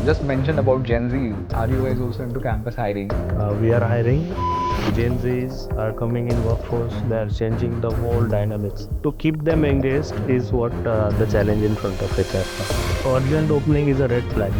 just mentioned about Gen Z. Are you guys also into campus hiring? We are hiring. Gen Zs are coming in workforce. They are changing the whole dynamics. To keep them engaged is what the challenge in front of HR. Urgent opening is a red flag.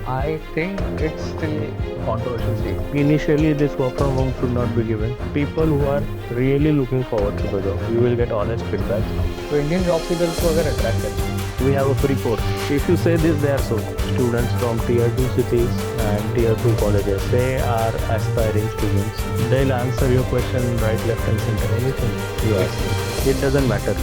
I think it's still controversial stage. Initially, this work from home should not be given. People who are really looking forward to the job, you will get honest feedback. तो Indian job seekers को अगर attract करना We have a free course. If you say this, they are so. Students from tier 2 cities and tier 2 colleges, they are aspiring students. They'll answer your question right, left, and center. Anything you ask. It doesn't matter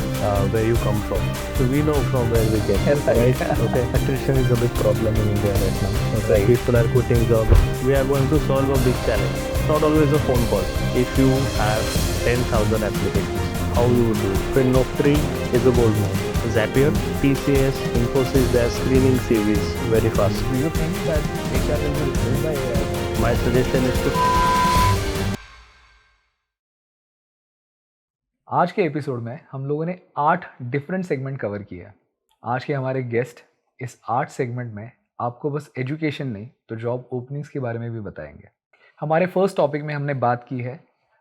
where you come from. So we know from where we came. Right. Okay. Attrition is a big problem in India right now. Okay. Right. People are quitting jobs. We are going to solve a big challenge. Not always a phone call. If you have 10,000 applications, how you would do it? Pin of 3 is a gold mine. Zapier, TCS, Infosys, they are screening CVs very fast. Do you think that HR will be replaced by AI? My suggestion is to आज के episode में हम लोगों ने 8 different segment cover किए हैं। आज के हमारे गेस्ट इस 8 सेगमेंट में आपको बस एजुकेशन नहीं तो जॉब ओपनिंग्स के बारे में भी बताएंगे। हमारे फर्स्ट टॉपिक में हमने बात की है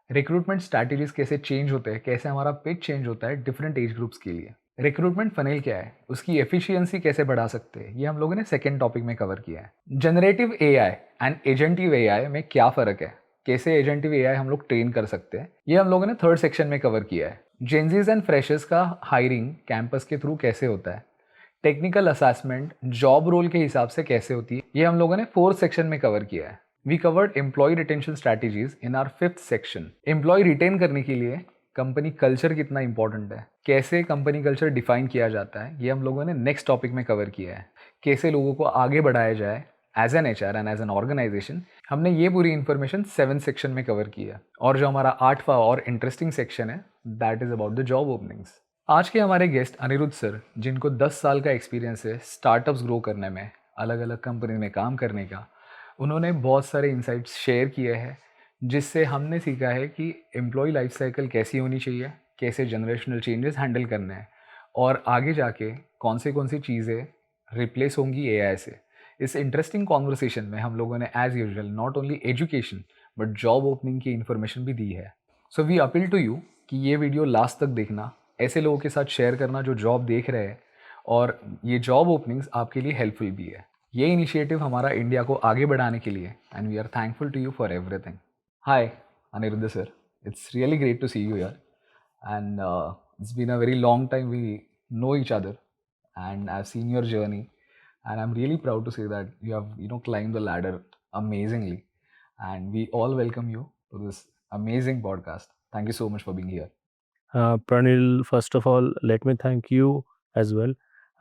रिक्रूटमेंट स्ट्रैटेजीज कैसे चेंज होते हैं, कैसे हमारा पिच चेंज होता है डिफरेंट एज ग्रुप्स के लिए। रिक्रूटमेंट फनेल क्या है, उसकी एफिशिएंसी कैसे बढ़ा सकते हैं, ये हम लोगों ने सेकेंड टॉपिक में कवर किया है। जनरेटिव एआई एंड एजेंटिव एआई में क्या फ़र्क है, कैसे एजेंटिव एआई हम लोग ट्रेन कर सकते हैं, ये हम लोगों ने थर्ड सेक्शन में कवर किया है। जेंजीज एंड फ्रेशर्स का हायरिंग कैंपस के थ्रू कैसे होता है, टेक्निकल असेसमेंट जॉब रोल के हिसाब से कैसे होती है, ये हम लोगों ने फोर्थ सेक्शन में कवर किया है। We covered employ retention strategies in our fifth section. Employ retain करने के लिए कंपनी कल्चर कितना इंपॉर्टेंट है, कैसे कंपनी कल्चर डिफाइन किया जाता है, ये हम लोगों ने नेक्स्ट टॉपिक में कवर किया है। कैसे लोगों को आगे बढ़ाया जाए as an HR and as an organization, हमने ये पूरी इन्फॉर्मेशन 7 सेक्शन में कवर की है। और जो हमारा 8वां और इंटरेस्टिंग सेक्शन है that is about the job openings. आज के हमारे गेस्ट अनिरुद्ध सर, जिनको 10 साल का एक्सपीरियंस है स्टार्टअप्स ग्रो करने में, अलग अलग कंपनी में काम करने का। उन्होंने बहुत सारे इंसाइट्स शेयर किए हैं जिससे हमने सीखा है कि एम्प्लॉय लाइफ साइकिल कैसी होनी चाहिए, कैसे जनरेशनल चेंजेस हैंडल करने हैं और आगे जाके कौन सी चीज़ें रिप्लेस होंगी एआई से। इस इंटरेस्टिंग कॉन्वर्सेशन में हम लोगों ने as usual not only education but job opening की इन्फॉर्मेशन भी दी है। So we appeal to you कि ये वीडियो लास्ट तक देखना, ऐसे लोगों के साथ शेयर करना जो जॉब देख रहे हैं और ये जॉब ओपनिंग्स आपके लिए हेल्पफुल भी है। ये इनिशिएटिव हमारा इंडिया को आगे बढ़ाने के लिए and we are thankful to you for everything. Hi Aniruddha sir, it's really great to see you here and it's been a very long time we know each other and I've seen your journey and I'm really proud to say that you have climbed the ladder amazingly and we all welcome you to this amazing podcast. Thank you so much for being here. Pranil, first of all, let me thank you as well.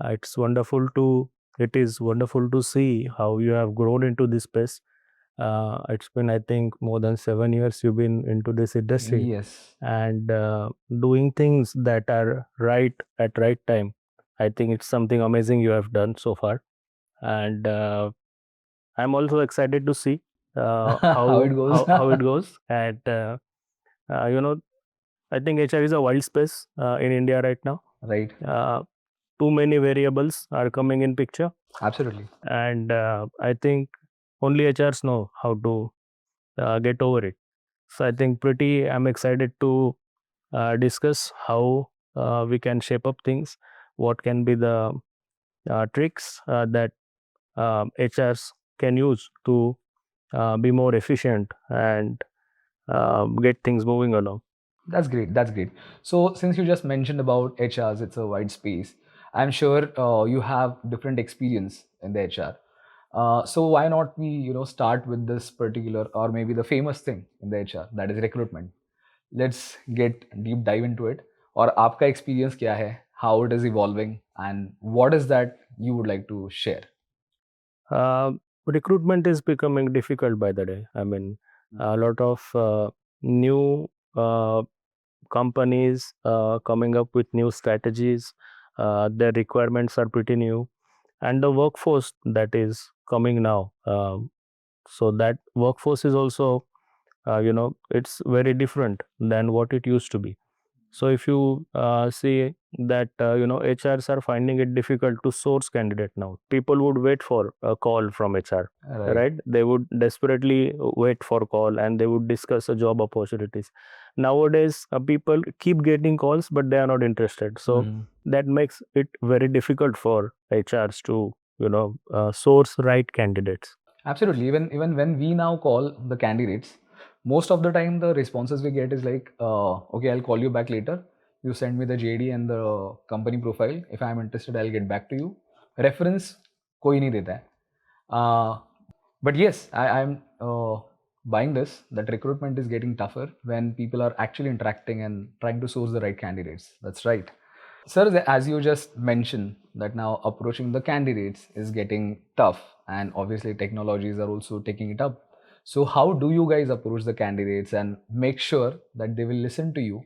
It is wonderful to see how you have grown into this space. It's been, I think, more than 7 years you've been into this industry. Yes. And doing things that are right at right time. I think it's something amazing you have done so far. And I'm also excited to see How it goes. how it goes. And I think HR is a wild space in India right now. Right. Too many variables are coming in picture. Absolutely. And I think only HRs know how to get over it. So I think I'm excited to discuss how we can shape up things, what can be the tricks that HRs can use to be more efficient and get things moving along. That's great. That's great. So, since you just mentioned about HRs, it's a wide space. I'm sure you have different experience in the HR. So why not we, start with this particular or maybe the famous thing in the HR, that is recruitment. Let's get deep dive into it. और आपका experience क्या है? How it is evolving and what is that you would like to share? Recruitment is becoming difficult by the day. I mean, a lot of new companies coming up with new strategies. Their requirements are pretty new, and the workforce that is coming now. So that workforce is also, it's very different than what it used to be. So if you see that HRs are finding it difficult to source candidate now. People would wait for a call from HR, right? They would desperately wait for call and they would discuss a job opportunities. Nowadays, people keep getting calls, but they are not interested. So that makes it very difficult for HRs to source right candidates. Absolutely. Even when we now call the candidates, most of the time the responses we get is like, okay, I'll call you back later. You send me the JD and the company profile. If I'm interested, I'll get back to you. Reference कोई नहीं देता है. But yes, I'm buying this, that recruitment is getting tougher when people are actually interacting and trying to source the right candidates. That's right. Sir, as you just mentioned, that now approaching the candidates is getting tough, and obviously technologies are also taking it up. So, how do you guys approach the candidates and make sure that they will listen to you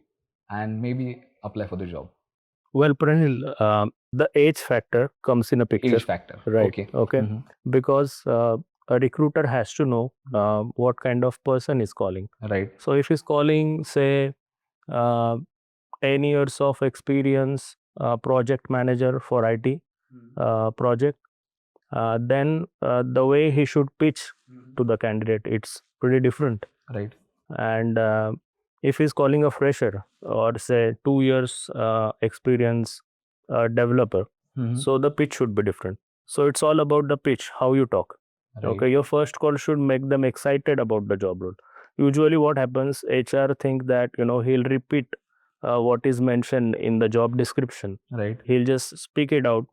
and maybe apply for the job? Well, Pranil, the age factor comes in a picture. Age factor. Right. Okay. Because a recruiter has to know what kind of person is calling. Right. So if he's calling, say, 10 years of experience, project manager for IT project, then the way he should pitch to the candidate, it's pretty different. Right. And if he's calling a fresher or say 2 years experience developer, so the pitch should be different. So it's all about the pitch, how you talk. Right. Okay, your first call should make them excited about the job role. Usually what happens, HR think that he'll repeat what is mentioned in the job description. Right. He'll just speak it out,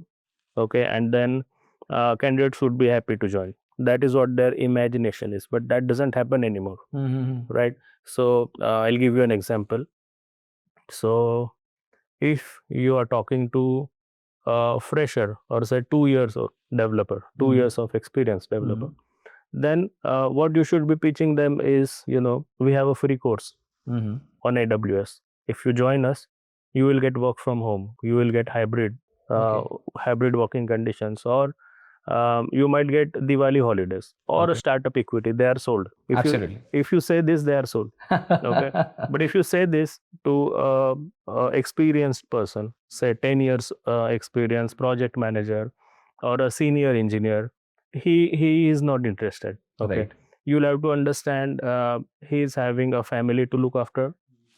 okay, and then candidates would be happy to join. That is what their imagination is, but that doesn't happen anymore. Right? So I'll give you an example. So if you are talking to a fresher or say 2 years of developer, 2 years of experience developer, then what you should be pitching them is, we have a free course on AWS. If you join us, you will get work from home, you will get hybrid working conditions, or you might get Diwali holidays or a startup equity. They are sold. Absolutely. If you say this, they are sold. Okay. But if you say this to a experienced person, say 10 years experience, project manager, or a senior engineer, he is not interested. Okay. Right. You'll have to understand he is having a family to look after,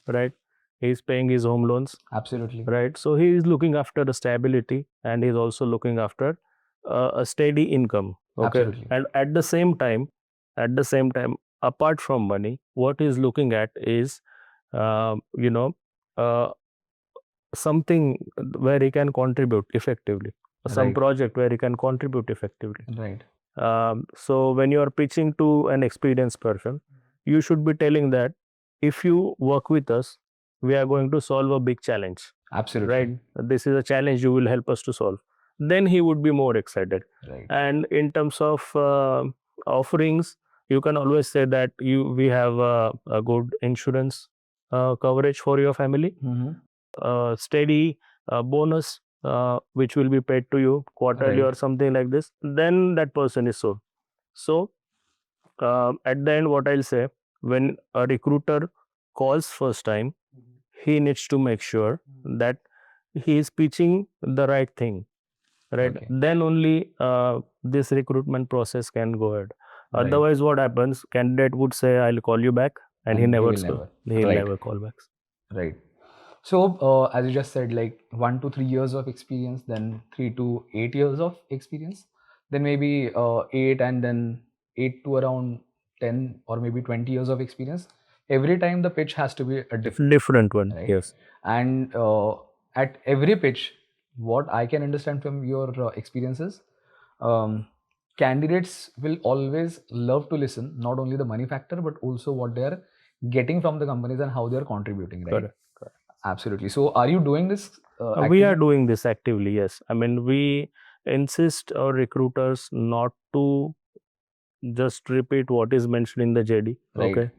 right? He's paying his home loans. Absolutely. Right. So he is looking after the stability, and he's also looking after a steady income. Okay. Absolutely. And at the same time, apart from money, what he's looking at is something where he can contribute effectively, some Right. project where he can contribute effectively. Right. So when you are pitching to an experienced person, you should be telling that if you work with us, we are going to solve a big challenge. Absolutely. Right? This is a challenge you will help us to solve. Then he would be more excited. Right. And in terms of offerings, you can always say that we have a good insurance coverage for your family, steady bonus which will be paid to you quarterly or something like this. Then that person is sold. So at the end, what I'll say, when a recruiter calls first time, he needs to make sure that he is pitching the right thing, right? Okay. Then only this recruitment process can go ahead. Right. Otherwise, what happens, candidate would say, I'll call you back, and he'll never call back. Right. So as you just said, like 1 to 3 years of experience, then 3 to 8 years of experience, then maybe 8, and then 8 to around 10 or maybe 20 years of experience. Every time the pitch has to be a Different one. right? Yes. And at every pitch, what I can understand from your experiences, candidates will always love to listen, not only the money factor, but also what they are getting from the companies and how they are contributing, right? Correct. Absolutely. So are you doing this We are doing this actively, yes. I mean, we insist our recruiters not to just repeat what is mentioned in the JD. Right. Okay.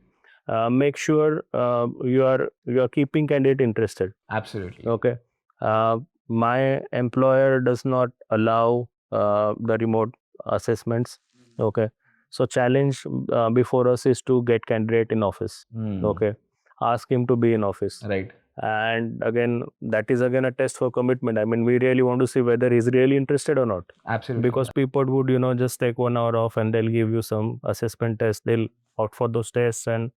Make sure you are keeping candidate interested. Absolutely. Okay. My employer does not allow the remote assessments. Okay. So challenge before us is to get candidate in office. Okay. Ask him to be in office. Right. And again, that is again a test for commitment. I mean, we really want to see whether he's really interested or not. Absolutely. Because people would, just take 1 hour off and they'll give you some assessment test. They'll opt for those tests and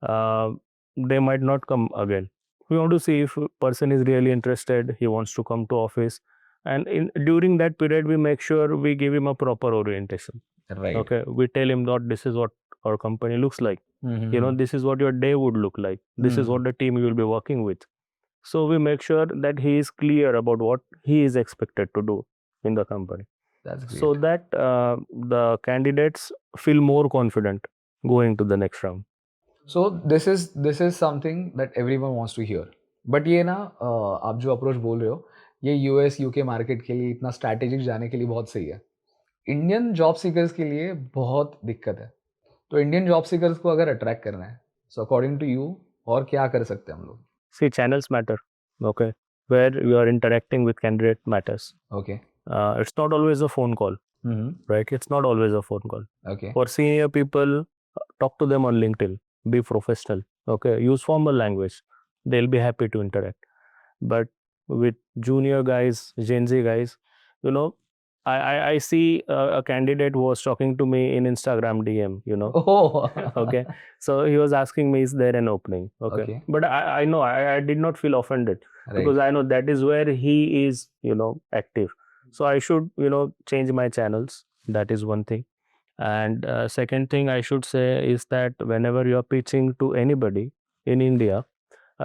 uh, they might not come again. We want to see if a person is really interested, he wants to come to office. And during that period, we make sure we give him a proper orientation. Right. Okay, we tell him that this is what our company looks like. This is what your day would look like. This is what the team you will be working with. So we make sure that he is clear about what he is expected to do in the company. That's great. So that the candidates feel more confident going to the next round. So this is something that everyone wants to hear. But ये ना आप जो approach बोल रहे हो ये US UK market के लिए इतना स्ट्रैटेजिक जाने के लिए बहुत सही है. इंडियन जॉब सीकर्स के लिए बहुत दिक्कत है. तो इंडियन जॉब सीकर्स को अगर अट्रैक्ट करना है, सो अकॉर्डिंग टू यू और क्या कर सकते हैं हम लोग? See, channels matter. Okay, where you are interacting with candidate matters. Okay. It's not always a phone call, right? It's not always a phone call. Okay. For senior people, talk to them on LinkedIn. Be professional. Okay, use formal language. They'll be happy to interact. But with junior guys, Gen Z guys, I see a candidate who was talking to me in Instagram DM. Oh. Okay, so he was asking me, is there an opening? Okay. But I know I did not feel offended Right. because I know that is where he is, active. So I should, change my channels. That is one thing. And second thing I should say is that whenever you are pitching to anybody in India,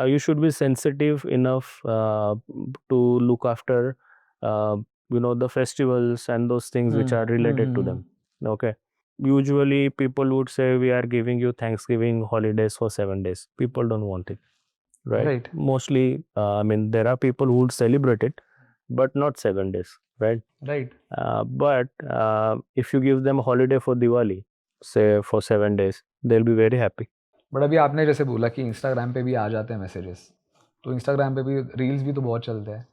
you should be sensitive enough to look after, the festivals and those things which are related to them. Okay. Usually people would say we are giving you Thanksgiving holidays for 7 days. People don't want it, right? Right. Mostly, there are people who would celebrate it, but not 7 days, right? Right. But if you give them a holiday for Diwali, say for 7 days, they'll be very happy. But अभी आपने जैसे बोला कि Instagram पे भी आ जाते हैं messages, तो इंस्टाग्राम पे भी रील्स भी तो बहुत चलते हैं.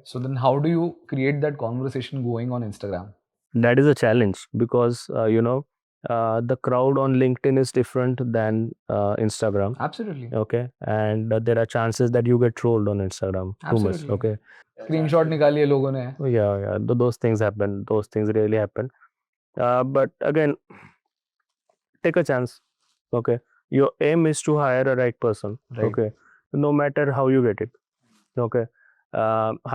So then how do you create that conversation going on Instagram? That is a challenge because the crowd on LinkedIn is different than Instagram. Absolutely. Okay, and there are chances that you get trolled on Instagram too much. Absolutely. Okay, screenshot निकालिए लोगों ने. yeah, those things happen. Those things really happen. But again, take a chance. Okay, your aim is to hire a right person. Right. Okay, no matter how you get it. Okay,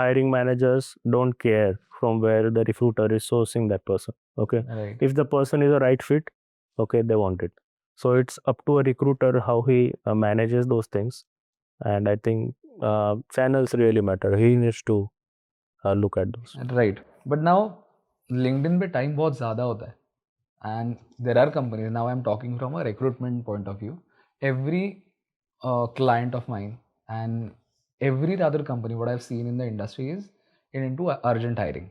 hiring managers don't care from where the recruiter is sourcing that person. Okay, Right. if the person is a right fit, okay, they want it. So it's up to a recruiter how he manages those things. And I think channels really matter. He needs to look at those. Right. But now LinkedIn पे time बहुत ज़्यादा होता है and there are companies. Now I am talking from a recruitment point of view. Every client of mine and every other company what I've seen in the industry is into urgent hiring.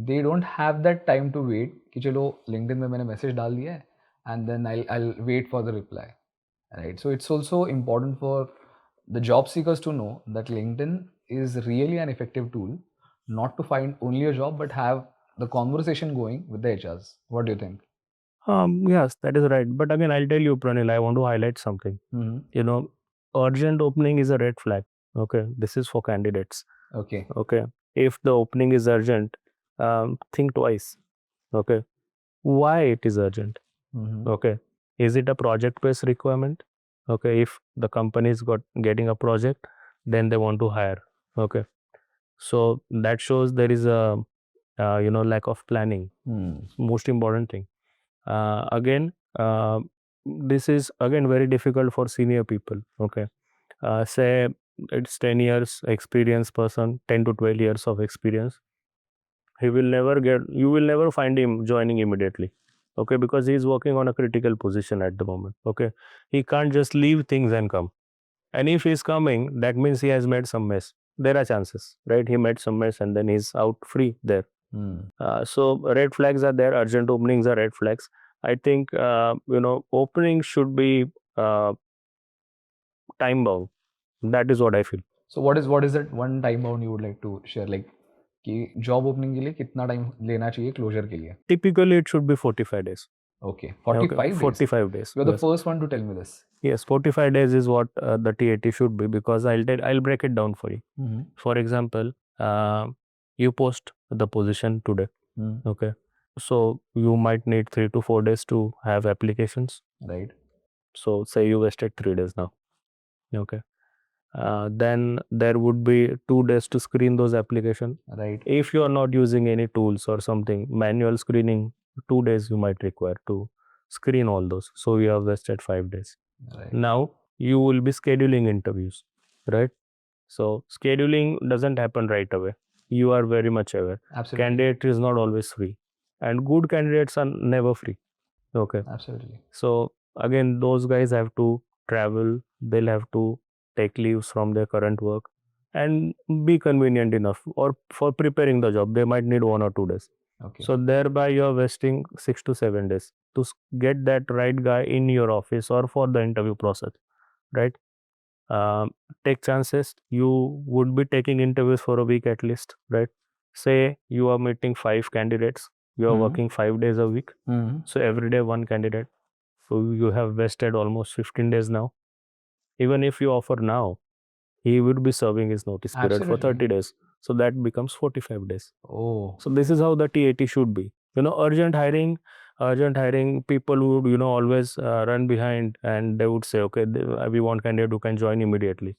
They don't have that time to wait कि चलो LinkedIn में मैंने message डाल दिया है and then I'll wait for the reply, right? So it's also important for the job seekers to know that LinkedIn is really an effective tool not to find only a job but have the conversation going with the HRs. What do you think? Yes, that is right. But again, I'll tell you, Pranil, I want to highlight something. Urgent opening is a red flag. Okay, this is for candidates. Okay. Okay, if the opening is urgent, think twice. Okay, why it is urgent? Okay, is it a project-based requirement? Okay, if the company is getting a project, then they want to hire. Okay, so that shows there is a lack of planning. Most important thing. Again, this is again very difficult for senior people. Okay, say it's 10 years experienced person, 10 to 12 years of experience. You will never find him joining immediately. Okay, because he is working on a critical position at the moment. Okay, he can't just leave things and come. And if he's coming, that means he has made some mess. There are chances, right? He made some mess and then he's out free there. So red flags are there. Urgent openings are red flags. I think openings should be time bound. That is what I feel. So what is that one time bound you would like to share? Like कि job opening के लिए कितना time लेना चाहिए closure के लिए? Typically, it should be 45 days. Okay, 45 days. 45 days. You're the Yes. first one to tell me this. Yes, 45 days is what the TAT should be, because I'll break it down for you. Mm-hmm. For example, you post the position today. Mm. Okay. So you might need 3 to 4 days to have applications. Right. So say you wasted 3 days now. Okay. Then there would be 2 days to screen those applications. Right. If you are not using any tools or something, manual screening, 2 days you might require to screen all those. So you have wasted 5 days. Right. Now you will be scheduling interviews, right? So scheduling doesn't happen right away. You are very much aware. Absolutely. Candidate is not always free, and good candidates are never free. Okay. Absolutely. So again, those guys have to travel. They'll have to take leaves from their current work and be convenient enough, or for preparing the job they might need 1 or 2 days. Okay. So thereby you're wasting 6 to 7 days to get that right guy in your office or for the interview process, right? Take chances. You would be taking interviews for a week at least, right? Say you are meeting 5 candidates, you are Mhm. working 5 days a week, Mhm. so every day one candidate. So you have wasted almost 15 days now. Even if you offer now, he would be serving his notice period for 30 Absolutely. days. So that becomes 45 days. Oh. So this is how the TAT should be. Urgent hiring, people would, always run behind, and they would say, okay, we want candidate who can join immediately.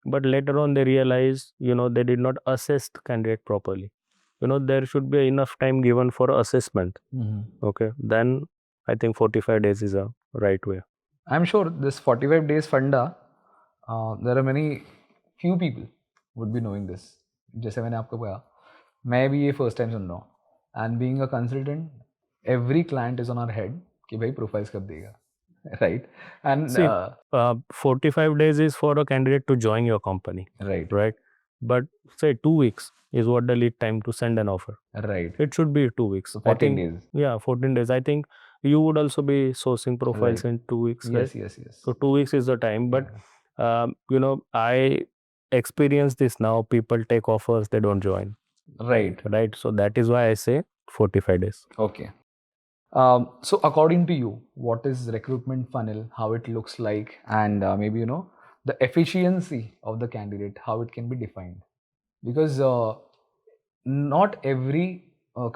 But later on they realize, they did not assess the candidate properly. There should be enough time given for assessment. Mhm. Okay. Then I think 45 days is a right way. I'm sure this 45 days funda, there are many few people would be knowing this. जैसे मैंने आपको कहा, मैं भी ये first time सुन रहा हूँ. And being a consultant, every client is on our head कि भाई प्रोफाइल्स कब देगा, right? And See, 45 days is for a candidate to join your company, right, right? But say 2 weeks is what the lead time to send an offer. Right. It should be 2 weeks. So I 14 think, days. yeah, 14 days. I think you would also be sourcing profiles Right. in 2 weeks, right? Yes, yes, yes. So 2 weeks is the time. But, Yeah. I experience this now. People take offers, they don't join. Right. Right. So that is why I say 45 days. Okay. So according to you, what is recruitment funnel, how it looks like, and maybe the efficiency of the candidate, how it can be defined? Because not every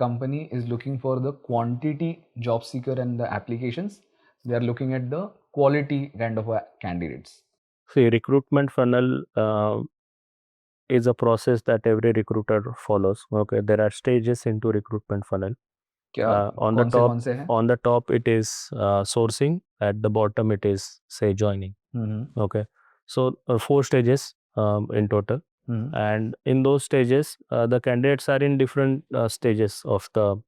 company is looking for the quantity job seeker and the applications. They are looking at the quality kind of candidates. See, recruitment funnel is a process that every recruiter follows. Okay, there are stages into recruitment funnel. क्या On कौन से हैं? the top it is sourcing. At the bottom it is, say, joining. Mm-hmm. Okay, so 4 stages in total. Mm-hmm. And in those stages, the candidates are in different stages of the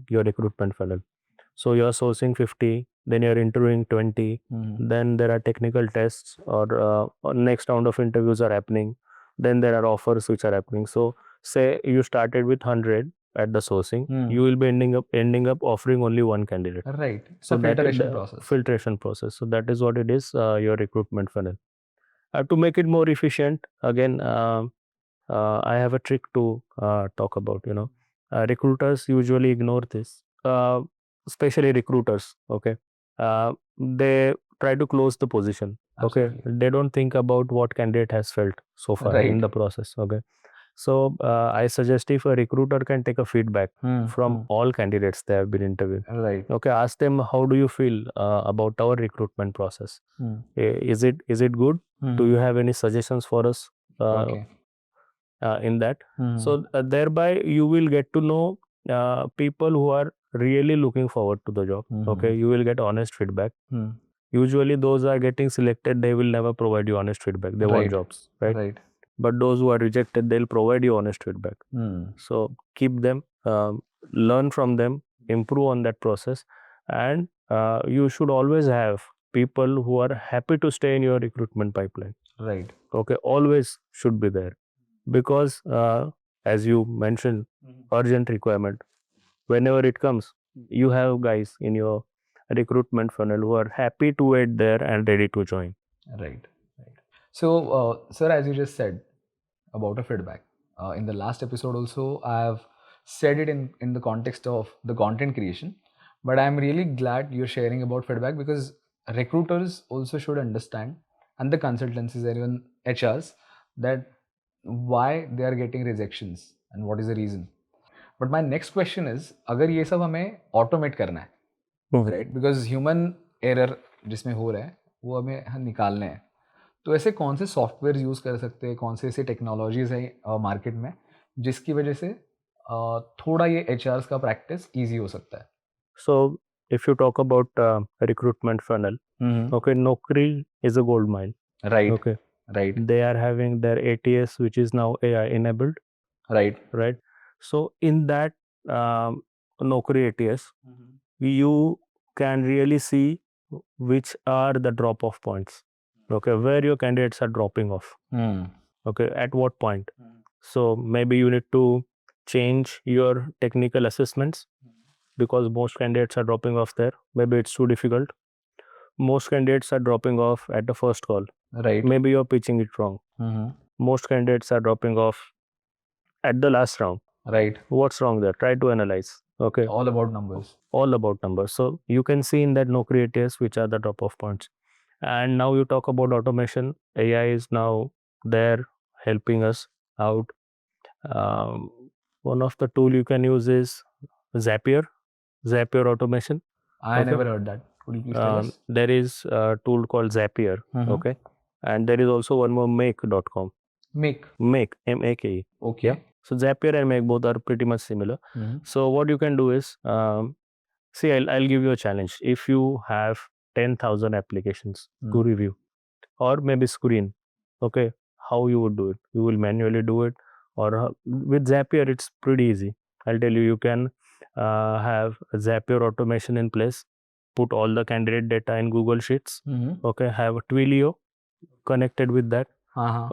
your recruitment funnel. So you're sourcing 50, then you're interviewing 20, Mm-hmm. then there are technical tests, or next round of interviews are happening, then there are offers which are happening. So say you started with 100 at the sourcing, you will be ending up offering only one candidate. Right. It's So a that is filtration the process. filtration process. So that is what it is, your recruitment funnel. To make it more efficient, again, I have a trick to talk about. Recruiters usually ignore this, especially recruiters. Okay, they try to close the position. Okay, Absolutely. they don't think about what candidate has felt so far in Right. the process. Okay, so I suggest if a recruiter can take a feedback from all candidates they have been interviewed. Right. Okay, ask them, how do you feel about our recruitment process? Is it good? Do you have any suggestions for us Okay. in that? So thereby you will get to know people who are really looking forward to the job. Okay, you will get honest feedback. Usually those are getting selected, they will never provide you honest feedback. They want Right. jobs, right? Right. But those who are rejected, they'll provide you honest feedback. So keep them, learn from them, improve on that process, and you should always have people who are happy to stay in your recruitment pipeline. Right. Okay, always should be there, because as you mentioned, urgent requirement, whenever it comes, you have guys in your recruitment funnel who are happy to wait there and ready to join. Right. Right. So, sir, as you just said about a feedback, in the last episode also, I have said it in the context of the content creation. But I'm really glad you're sharing about feedback, because recruiters also should understand, and the consultancies and even HRs, that why they are getting rejections and what is the reason. But my next question is, अगर ये सब हमें automate करना है, right? Because human error जिसमें हो रहा है वो हमें निकालने हैं, तो ऐसे कौन से सॉफ्टवेयर यूज़ कर सकते हैं, कौन से ऐसे टेक्नोलॉजीज हैं मार्केट में जिसकी वजह से थोड़ा ये एच का प्रैक्टिस ईजी हो सकता है? So if you talk about recruitment funnel, okay, Naukri is a gold mine. Right, Okay, right, they are having their ATS, which is now AI enabled, right, right? So in that Naukri ATS, you can really see which are the drop off points. Okay, where your candidates are dropping off. Okay, at what point? So maybe you need to change your technical assessments, because most candidates are dropping off there. Maybe it's too difficult. Most candidates are dropping off at the first call. Right, Maybe you're pitching it wrong. Most candidates are dropping off at the last round. Right, What's wrong there? Try to analyze. Okay, all about numbers. all about numbers. So you can see in that no creators which are the drop off points. And now you talk about automation. AI is now there helping us out. One of the tool you can use is Zapier, Zapier automation. I Okay. never heard that. Could you please tell us? There is a tool called Zapier. Okay, and there is also one more make.com. Make. Make, M-A-K-E. Okay. Yeah. So Zapier and Make both are pretty much similar. So what you can do is, see, I'll give you a challenge. If you have 10,000 applications to review, or maybe screen, okay, how you would do it? You will manually do it, or with Zapier, it's pretty easy. I'll tell you, you can have Zapier automation in place, put all the candidate data in Google Sheets, okay, have a Twilio connected with that,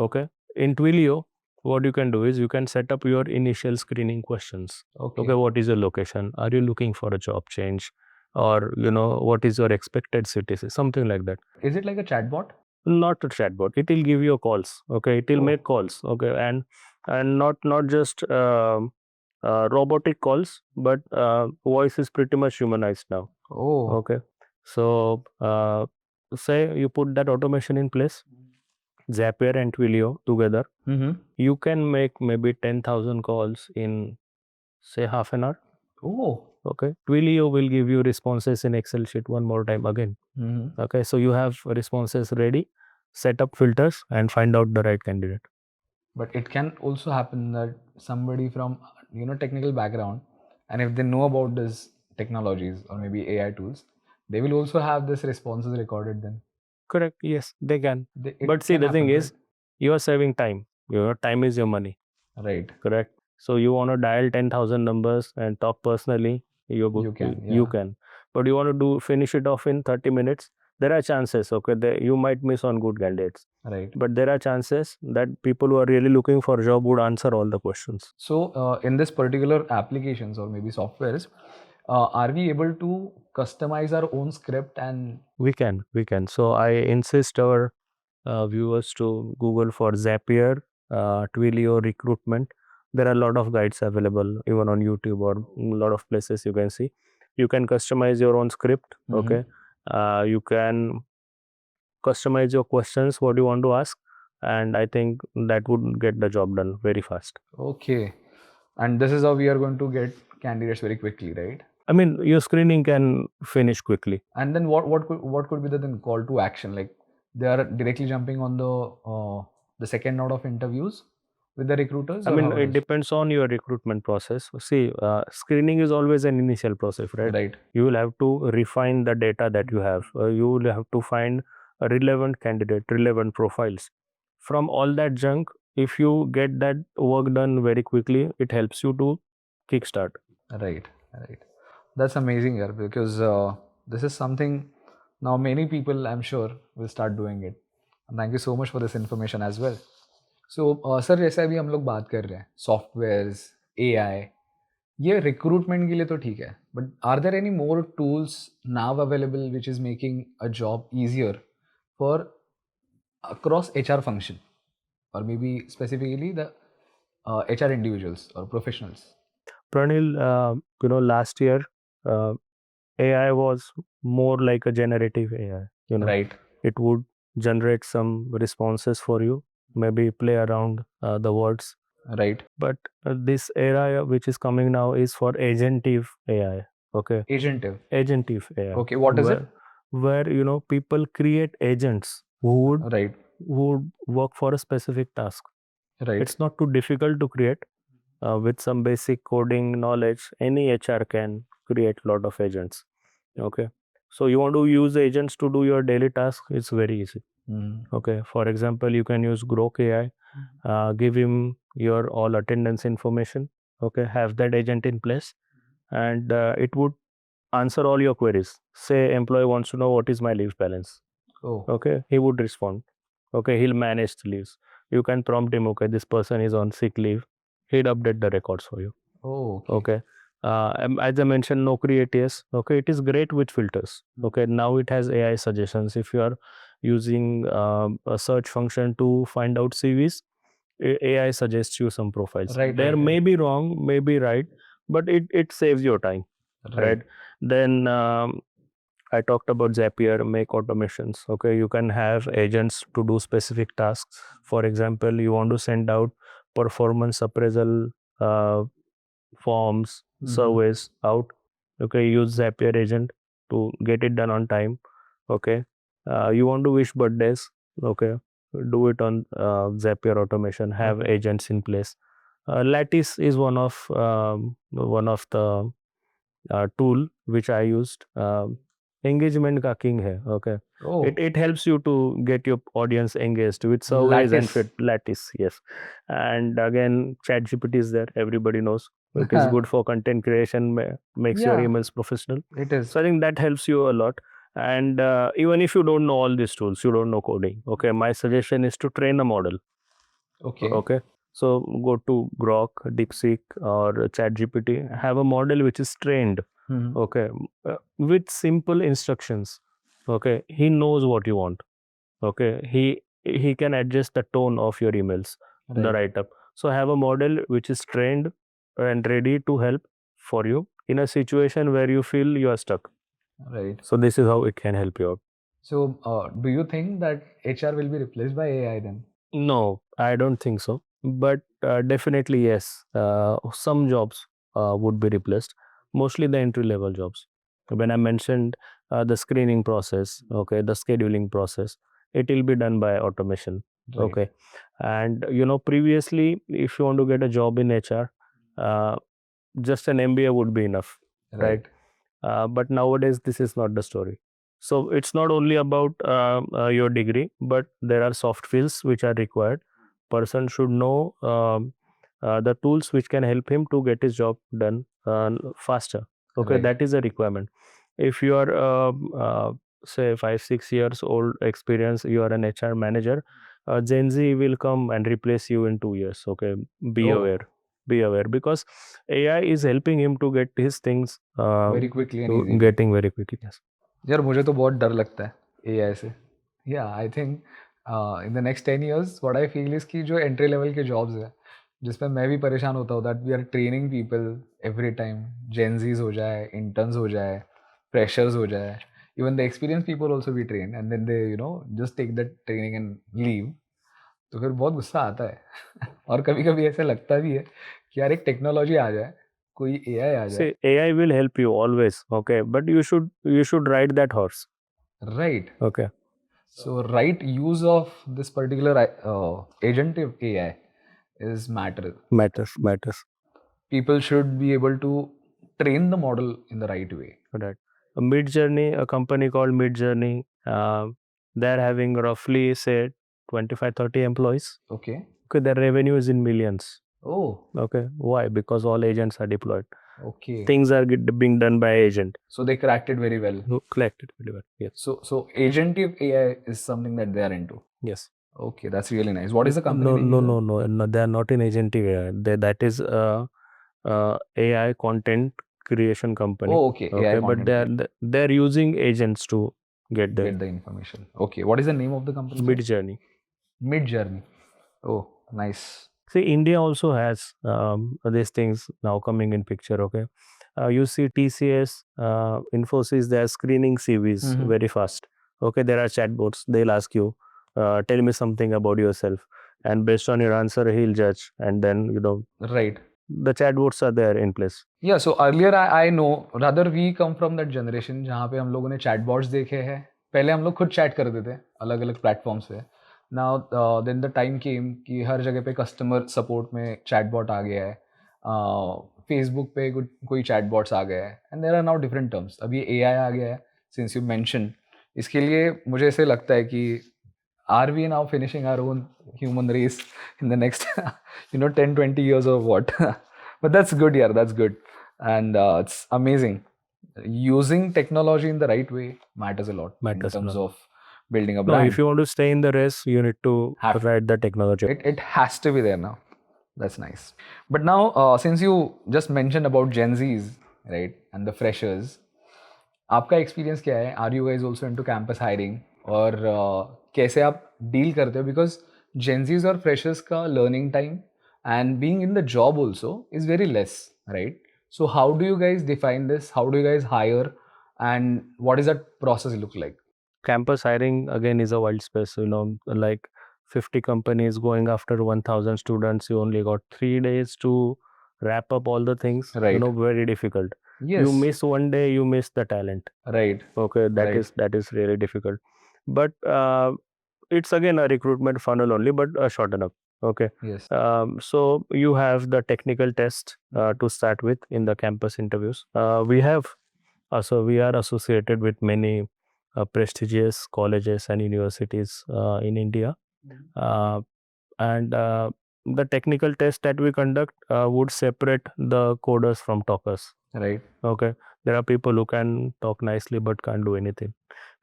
okay. In Twilio, what you can do is you can set up your initial screening questions. Okay, what is your location? Are you looking for a job change? Or, what is your expected CTC? Something like that. Is it like a chatbot? Not a chatbot. It will give you calls. Okay, it will make calls. Okay, and not just robotic calls, but voice is pretty much humanized now. Okay, so say you put that automation in place, Zapier and Twilio together, you can make maybe 10,000 calls in, say, half an hour. Okay, Twilio will give you responses in Excel sheet one more time again. Okay, so you have responses ready, set up filters, and find out the right candidate. But it can also happen that somebody from technical background, and if they know about this technologies or maybe AI tools, they will also have this responses recorded then. Correct. Yes, they can. It But see, can the thing happen, is, you are saving time. Your time is your money. right? Correct. So you want to dial 10,000 numbers and talk personally, you can, You yeah. can. But you want to finish it off in 30 minutes, there are chances, okay, you might miss on good candidates. Right. But there are chances that people who are really looking for a job would answer all the questions. So in this particular applications or maybe softwares, are we able to customize our own script? And We can. So I insist our viewers to Google for Zapier, Twilio recruitment. There are a lot of guides available even on YouTube or a lot of places you can see. You can customize your own script. Okay, you can customize your questions, what you want to ask, and I think that would get the job done very fast. okay, and this is how we are going to get candidates very quickly, right? I mean, your screening can finish quickly. And then what could be the then call to action? Like they are directly jumping on the second round of interviews with the recruiters? I or mean, how it is? depends on your recruitment process. See, screening is always an initial process, right? Right. You will have to refine the data that you have. You will have to find a relevant candidate, relevant profiles. From all that junk, if you get that work done very quickly, it helps you to kickstart. Right. That's amazing, yaar, because this is something now many people, I'm sure, will start doing it. And thank you so much for this information as well. So sir, जैसे अभी हम लोग बात कर रहे हैं softwares, AI, ये recruitment के लिए तो ठीक है, but are there any more tools now available which is making a job easier for across HR function, or maybe specifically the HR individuals or professionals? Pranil, last year, AI was more like a generative AI. Right. It would generate some responses for you, maybe play around the words. Right. But this era which is coming now is for agentive AI. Okay, Agentive. agentive AI, Okay, what is it? where people create agents Right. who would work for a specific task. Right. It's not too difficult to create. With some basic coding knowledge, any HR can create a lot of agents. Okay, so you want to use agents to do your daily task, it's very easy. Mm. Okay, for example, you can use Grok AI, give him your all attendance information. Okay, have that agent in place, and it would answer all your queries. Say employee wants to know what is my leave balance. Oh. Okay, he would respond. Okay, he'll manage the leaves. You can prompt him, okay, this person is on sick leave. He'd update the records for you. Oh, okay. Okay. As I mentioned, Naukri ATS. Okay, it is great with filters. Okay, now it has AI suggestions. If you are using a search function to find out CVs, AI suggests you some profiles. Right, There right, may right. be wrong, may be right, but it saves your time, Right. right? Then I talked about Zapier, make automations. Okay, you can have agents to do specific tasks. For example, you want to send out performance appraisal uh, forms, surveys out. Okay, use Zapier agent to get it done on time. Okay, you want to wish birthdays. Okay, do it on Zapier automation. Have Okay. agents in place. Lattice is one of the tool which I used. Engagement का king है. Okay, Oh, it helps you to get your audience engaged with surveys and lattice. fit Lattice. Yes, and again, ChatGPT is there. Everybody knows it is good for content creation. Makes your Yeah, emails professional. it is. So I think that helps you a lot. And even if you don't know all these tools, you don't know coding. Okay, my suggestion is to train a model. Okay. Okay, so go to Grok, DeepSeek, or ChatGPT. Have a model which is trained. Mhm. Okay, with simple instructions. Okay, he knows what you want. Okay, he can adjust the tone of your emails, the Right. write up. So have a model which is trained and ready to help for you in a situation where you feel you are stuck. Right. So this is how it can help you out. So, do you think that HR will be replaced by AI then? No, I don't think so. But definitely, yes, some jobs would be replaced, mostly the entry level jobs. When I mentioned the screening process, okay, the scheduling process, it will be done by automation. Right. Okay. And, previously, if you want to get a job in HR, uh, just an MBA would be enough, right? Right. But nowadays, this is not the story. So it's not only about your degree, but there are soft skills which are required. Person should know the tools which can help him to get his job done faster. Okay, Right. that is a requirement. If you are say 5-6 years old experience, you are an HR manager. Gen Z will come and replace you in 2 years. Okay, be Oh, aware. Be aware because AI is helping him to get his things very quickly and easily. getting very quickly. Yes. यार मुझे तो बहुत डर लगता है AI से. या I think in the next 10 years what I feel is कि जो एंट्री लेवल के जॉब्स है जिसमें मैं भी परेशान होता हूँ that we are training people every time. Gen Zs हो जाए, इंटर्न्स हो जाए, फ्रेशर्स हो जाए, even the experience people also we train and then they just take that training and leave. तो फिर बहुत गुस्सा आता है और कभी कभी ऐसा लगता भी है कि यार एक टेक्नोलॉजी आ जाए, कोई एआई आ जाए. See, AI will help you always, okay, but you should ride that horse, right. okay. So right use of this particular agentive AI is matter. Matters. People should be able to train the model in the right way. Right. Mid Journey, a company called Mid Journey, they're having roughly say 25-30 employees. Okay. Okay, their revenue is in millions. Oh, Okay, why? Because all agents are deployed. okay. Things are being done by agent So they cracked it very well. who collect it very well. Yes. So agentive AI is something that they are into. Yes. Okay, that's really nice. What is the company No, name? no, You said? no, no, no. They are not in agentic AI. That is AI content creation company. Oh, okay. AI Okay, but content creation. they're using agents to get there. Get the information. Okay. What is the name of the company? Mid Journey. Mid Journey. Oh, nice. See, India also has these things now coming in picture. Okay, You see TCS, Infosys, they are screening CVs very fast. Okay, there are chatbots. They'll ask you, tell me something about yourself, and based on your answer, he'll judge, and then Right. the chatbots are there in place. Yeah, so earlier I know, rather we come from that generation जहाँ पे हम लोगों ने chatbots देखे हैं. पहले हम लोग खुद चैट करते थे अलग अलग प्लेटफॉर्म्स पे. Now then the time came कि हर जगह पे कस्टमर सपोर्ट में चैटबॉट आ गया है. फेसबुक पे कोई चैटबॉट्स आ गया है and there are now different terms. अब ये AI आ गया है सिंस यू मेंशन. इसके लिए मुझे ऐसे लगता है कि are we now finishing our own human race in the next 10-20 years or what? But that's good, yeah, that's good. And it's amazing. Using technology in the right way matters a lot in terms of building a brand. No, if you want to stay in the race, you need to ride the technology. It has to be there now. That's nice. But now, since you just mentioned about Gen Zs, right, and the freshers, आपका experience क्या है? Are you guys also into campus hiring? और कैसे आप deal करते हो? Because Gen Zs और freshers का learning time and being in the job also is very less, right? So how do you guys define this? How do you guys hire, and what does that process look like? Campus hiring again is a wild space, like 50 companies going after 1000 students. You only got 3 days to wrap up all the things. Right. Very difficult. Yes. You miss one day, you miss the talent. Right. Okay, that Right. is really difficult. But it's again a recruitment funnel only, but short enough. Okay. Yes. So you have the technical test to start with in the campus interviews. We are associated with many prestigious colleges and universities in India. And the technical test that we conduct would separate the coders from talkers. Right. Okay, there are people who can talk nicely but can't do anything,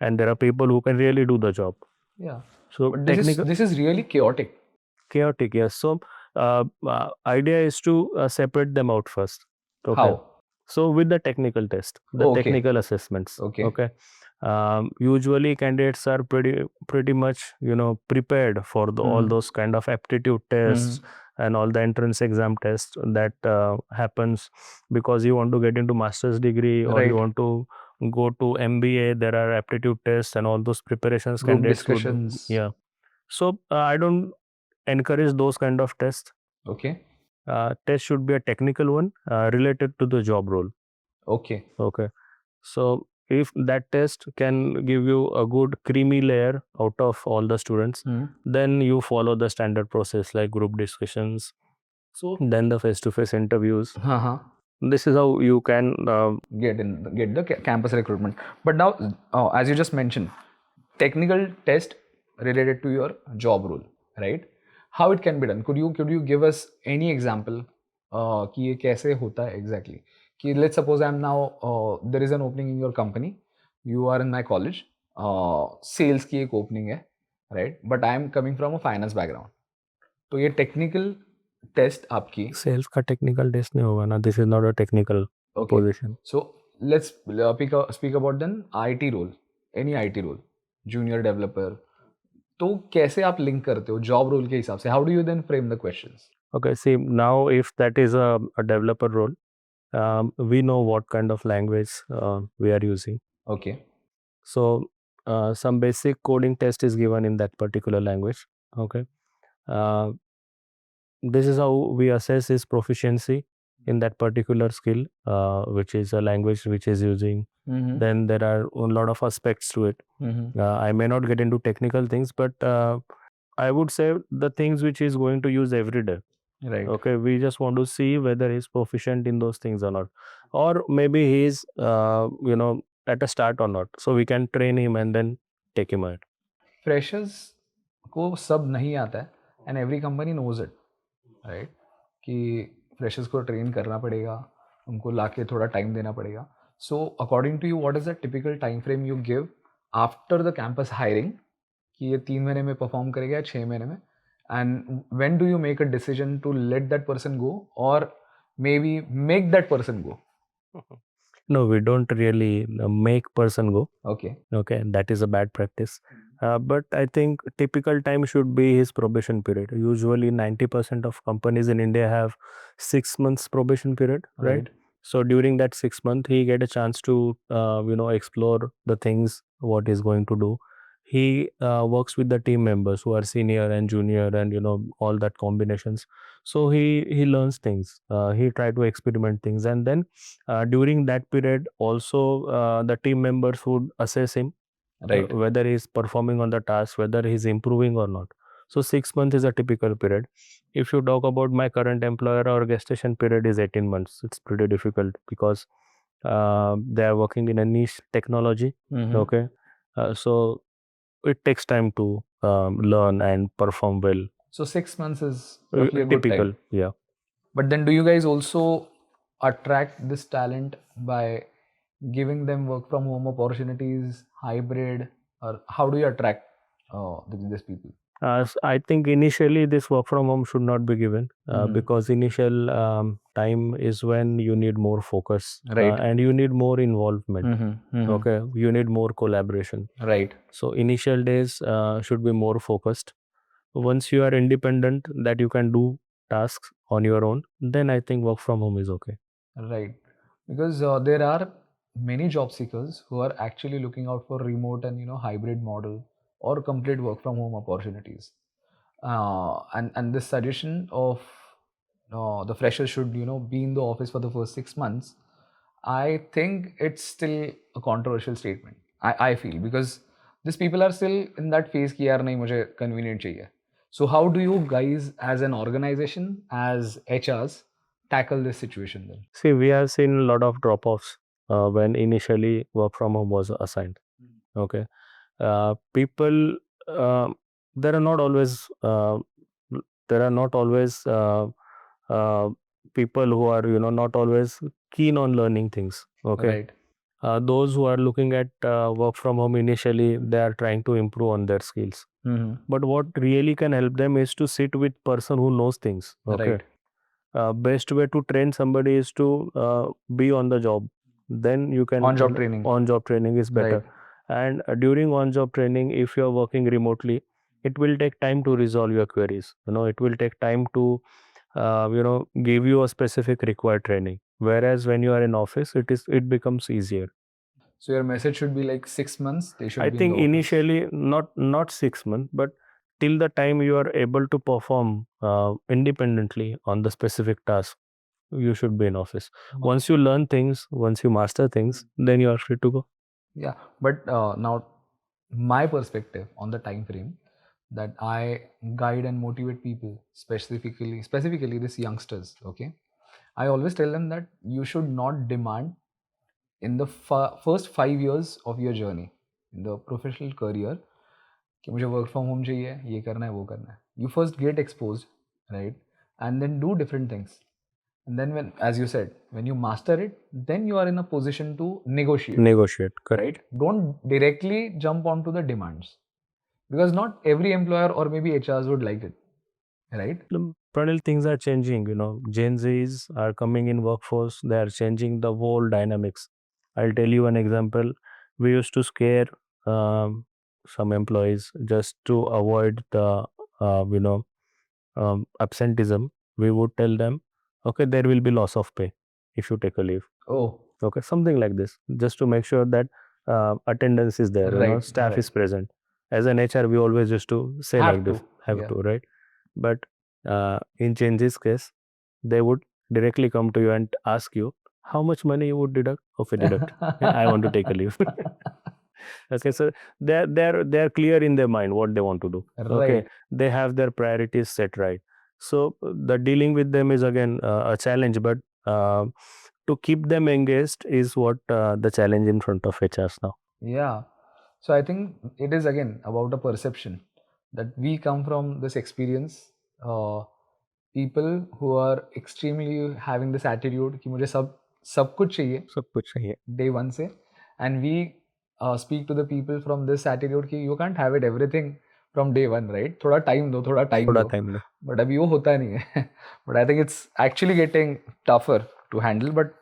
and there are people who can really do the job. Yeah. So But this is really chaotic. Chaotic, yes. So idea is to separate them out first. Okay. How? So with the technical test, the Okay. technical assessments. Okay. Usually candidates are pretty much prepared for all those kind of aptitude tests and all the entrance exam tests that happens because you want to get into master's degree or Right. you want to go to MBA. There are aptitude tests and all those preparations Group candidates discussions. yeah. So I don't encourage those kind of tests. Okay. Test should be a technical one related to the job role. Okay. So if that test can give you a good creamy layer out of all the students, then you follow the standard process like group discussions, then the face-to-face interviews. This is how you can get the campus recruitment. But now, as you just mentioned, technical test related to your job role, right? How it can be done? Could you give us any example कि ये कैसे होता है exactly? कि let's suppose I'm now there is an opening in your company, you are in my college, sales की एक opening है, right? But I am coming from a finance background. तो ये technical test आपकी sales का technical test नहीं होगा ना. This is not a technical position. So let's speak about then IT role, any IT role, junior developer. तो कैसे आप लिंक करते हो जॉब रोल के हिसाब से? How do you then frame the questions? Okay, see, now if that is a developer role, we know what kind of language we are using. Okay. So some basic coding test is given in that particular language. Okay. This is how we assess his proficiency in that particular skill, which is a language which is using. Then there are a lot of aspects to it. I may not get into technical things, but I would say the things which he's going to use every day. Right. Okay, we just want to see whether he's proficient in those things or not, or maybe he's at a start or not, so we can train him and then take him out. Freshers को सब नहीं आता है and every company knows it, right? कि freshers को train करना पड़ेगा, उनको लाके थोड़ा time देना पड़ेगा. So according to you, what is the typical time frame you give after the campus hiring कि ये 3 महीने में perform करेगा या 6 महीने में? And when do you make a decision to let that person go or maybe make that person go? No, we don't really make person go. Okay. That is a bad practice. But I think typical time should be his probation period. Usually 90% of companies in India have 6 months probation period, right? So during that 6 month, he get a chance to explore the things what he's going to do. He works with the team members who are senior and junior, and all that combinations. So he learns things. He try to experiment things, and then during that period also the team members would assess him, Right. whether he's performing on the task, whether he's improving or not. So 6 months is a typical period. If you talk about my current employer, our gestation period is 18 months. It's pretty difficult because they are working in a niche technology. Mhm. Okay. So it takes time to learn and perform well. So 6 months is roughly a good Typical, time. yeah. But then do you guys also attract this talent by giving them work from home opportunities, hybrid, or how do you attract these people? I think initially this work from home should not be given Mhm. because initial time is when you need more focus Right. and you need more involvement. Mm-hmm. Okay, you need more collaboration. Right. So initial days should be more focused. Once you are independent, that you can do tasks on your own, then I think work from home is okay. Right. Because there are many job seekers who are actually looking out for remote and hybrid model or complete work from home opportunities. And this suggestion of the fresher should be in the office for the first 6 months, I think it's still a controversial statement. I feel because these people are still in that phase कि यार नहीं मुझे convenient चाहिए. So how do you guys as an organization, as HRs, tackle this situation then? See, we have seen a lot of drop offs when initially work from home was assigned. Okay. People, there are not always there are not always uh, people who are not always keen on learning things. Okay. Right. Those who are looking at work from home initially, they are trying to improve on their skills. Mm-hmm. But what really can help them is to sit with person who knows things. Okay. Right. Best way to train somebody is to be on the job. Then you can On-job training. on job training is better. Right. And during on job training, if you are working remotely, it will take time to resolve your queries. It will take time to give you a specific required training. Whereas when you are in office, it becomes easier. So your message should be like 6 months they should I be in the think office. initially not 6 months, but till the time you are able to perform independently on the specific task, you should be in office. Once you learn things, once you master things, then you are free to go. Yeah, but now my perspective on the time frame that I guide and motivate people, specifically these youngsters. Okay, I always tell them that you should not demand in the first 5 years of your journey in the professional career कि मुझे work from home चाहिए, ये करना है, वो करना है. You first get exposed, right? And then do different things. And then when, as you said, when you master it, then you are in a position to negotiate. Negotiate, correct. Right? Don't directly jump onto the demands because not every employer or maybe HRs would like it, right? Pranil, things are changing. Gen Zs are coming in workforce. They are changing the whole dynamics. I'll tell you an example. We used to scare some employees just to avoid the absenteeism. We would tell them, okay, there will be loss of pay if you take a leave. Oh, Okay, something like this, just to make sure that attendance is there, right, staff right. is present. As an HR, we always used to say Have like this, to, have yeah. to, right? But in Change's case, they would directly come to you and ask you how much money you would deduct. Okay, deduct. Yeah, I want to take a leave. Okay, so they're clear in their mind what they want to do. Okay, Right. they have their priorities set right. So the dealing with them is again a challenge, but to keep them engaged is what the challenge in front of HRs now. Yeah. So I think it is again about a perception that we come from this experience. People who are extremely having this attitude कि मुझे सब कुछ चाहिए सब कुछ चाहिए. day one से, and we speak to the people from this attitude कि you can't have it everything from day one, right? थोड़ा time दो, थोड़ा time थोड़ा दो. time low. But अभी वो होता नहीं है. But I think it's actually getting tougher to handle. But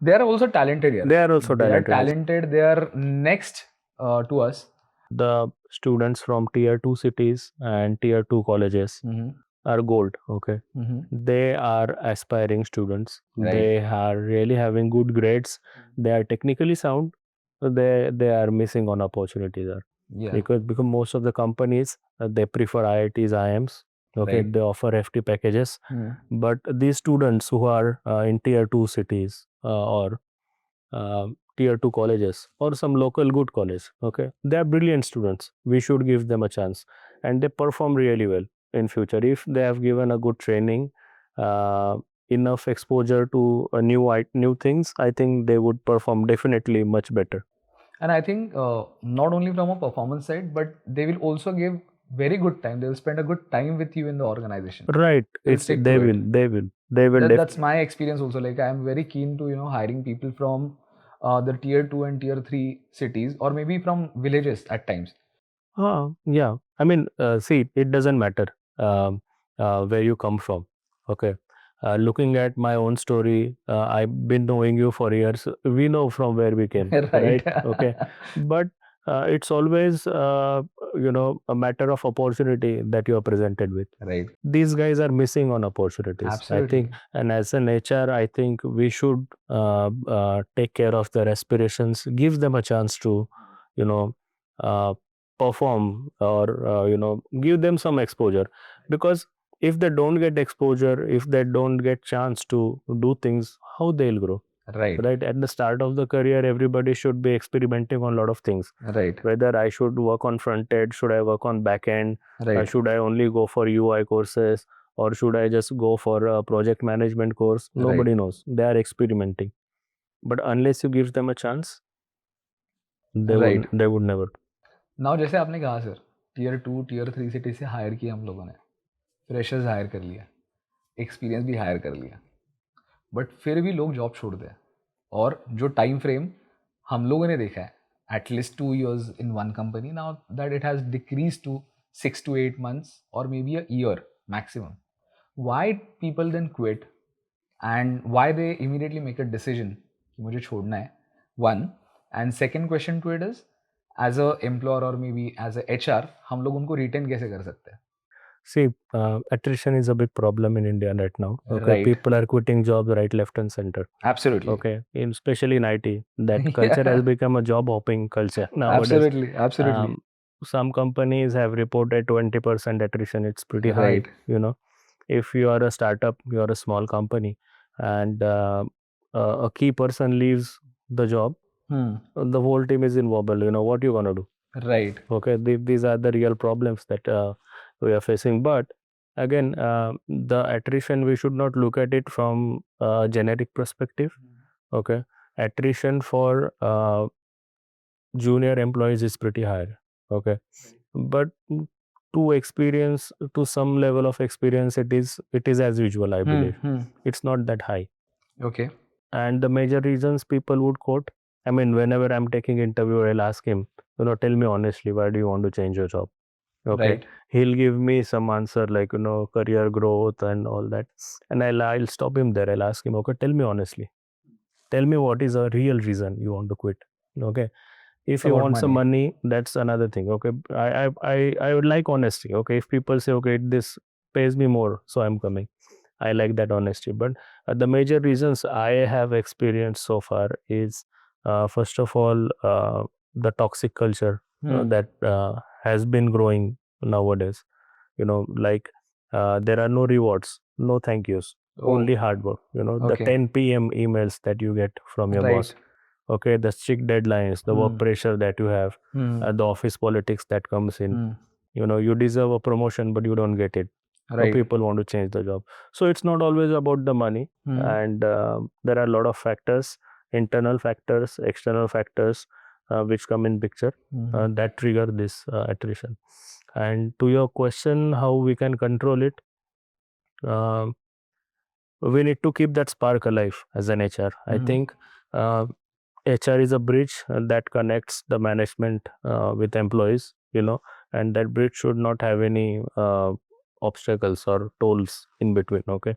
they are also talented here. They are also They are talented. talented. They are next to us. The students from tier 2 cities and tier 2 colleges, Mhm. are gold. Okay, they are aspiring students. Right. They are really having good grades. They are technically sound. So they are missing on opportunities there. Yeah. Because most of the companies they prefer IITs, IIMs. Okay, Right. they offer FT packages. Hmm. But these students who are in tier 2 cities or tier 2 colleges or some local good college, okay, they are brilliant students. We should give them a chance, and they perform really well in future if they have given a good training, uh, enough exposure to new things. I think they would perform definitely much better. And I think not only from a performance side, but they will also give very good time. They will spend a good time with you in the organization. Right, They'll it's stick they to it. will they will they will That's my experience also. Like I'm very keen to hiring people from the tier 2 and tier 3 cities, or maybe from villages at times. Yeah. I mean, see, it doesn't matter where you come from. Okay. Looking at my own story, I've been knowing you for years. We know from where we came, Right. right? Okay. But it's always, a matter of opportunity that you are presented with. Right. These guys are missing on opportunities, I think. Absolutely. And as an HR, I think we should take care of their aspirations, give them a chance to, you know, uh, perform or give them some exposure, because if they don't get exposure, if they don't get chance to do things, how they'll grow? Right. Right, at the start of the career everybody should be experimenting on a lot of things, Right. whether I should work on front end, should I work on back end, Right. should I only go for UI courses, or should I just go for a project management course? Right. Nobody knows, they are experimenting, but unless you give them a chance, Right. they would never. Now जैसे आपने कहा sir, tier 2 tier 3 city से higher किया हम लोगों ने, freshers higher कर लिया, एक्सपीरियंस भी हायर कर लिया, बट फिर भी लोग जॉब छोड़ते हैं। और जो टाइम फ्रेम हम लोगों ने देखा है, at least 2 years in one company, now that it has decrease to 6 to 8 months और maybe a year maximum. Why people then quit and why they immediately make a decision कि मुझे छोड़ना है, one. And second question to it is, as a employer और maybe as a HR, हम लोग उनको retain कैसे कर सकते हैं? See, attrition is a big problem in India right now. Okay, Right. people are quitting jobs right, left, and center. Absolutely. Okay, especially in IT, that culture has become a job hopping culture nowadays. Absolutely. Absolutely. Some companies have reported 20% attrition. It's pretty high. Right. If you are a startup, you are a small company, and a key person leaves the job, the whole team is in wobble. What you gonna do? Right. Okay, these are the real problems that we are facing. But again, the attrition, we should not look at it from a generic perspective. Okay, attrition for junior employees is pretty high. Okay, but to some level of experience, it is as usual, I believe. It's not that high. Okay. And the major reasons people would quote, I mean, whenever I'm taking interview, I'll ask him, tell me honestly, why do you want to change your job? Okay, Right. he'll give me some answer like career growth and all that, and I'll stop him there. I'll ask him, okay, tell me honestly, tell me what is a real reason you want to quit. Okay, if It's you about want some money. money, that's another thing. Okay, I would like honesty. Okay, if people say, okay, this pays me more, so I'm coming, I like that honesty. But the major reasons I have experienced so far is, first of all, the toxic culture that has been growing nowadays. Like there are no rewards, no thank yous, only Oh, hard work. The okay. 10 p.m. emails that you get from your Right. boss. Okay, the strict deadlines, the work pressure that you have, the office politics that comes in. You deserve a promotion, but you don't get it. Right. People want to change the job, so it's not always about the money. And there are a lot of factors, internal factors, external factors, which come in picture that trigger this attrition. And to your question, how we can control it, um, we need to keep that spark alive as an HR. I think HR is a bridge that connects the management with employees, and that bridge should not have any obstacles or tolls in between. Okay,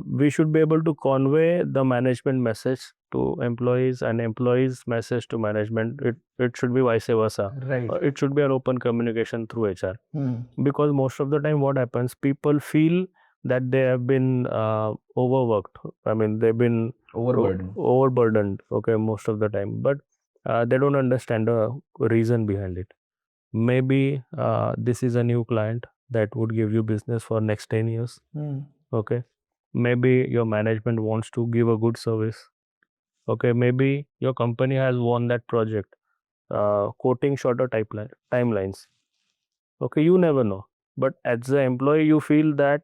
we should be able to convey the management message to employees and employees message to management. It should be vice versa. Right. It should be an open communication through HR, Hmm. because most of the time what happens, people feel that they have been overworked. I mean, they've been Overburden. overburdened, okay, most of the time, but they don't understand the reason behind it. Maybe this is a new client that would give you business for next 10 years, Hmm. okay. Maybe your management wants to give a good service, okay. Maybe your company has won that project, quoting shorter timelines, okay. You never know, but as the employee you feel that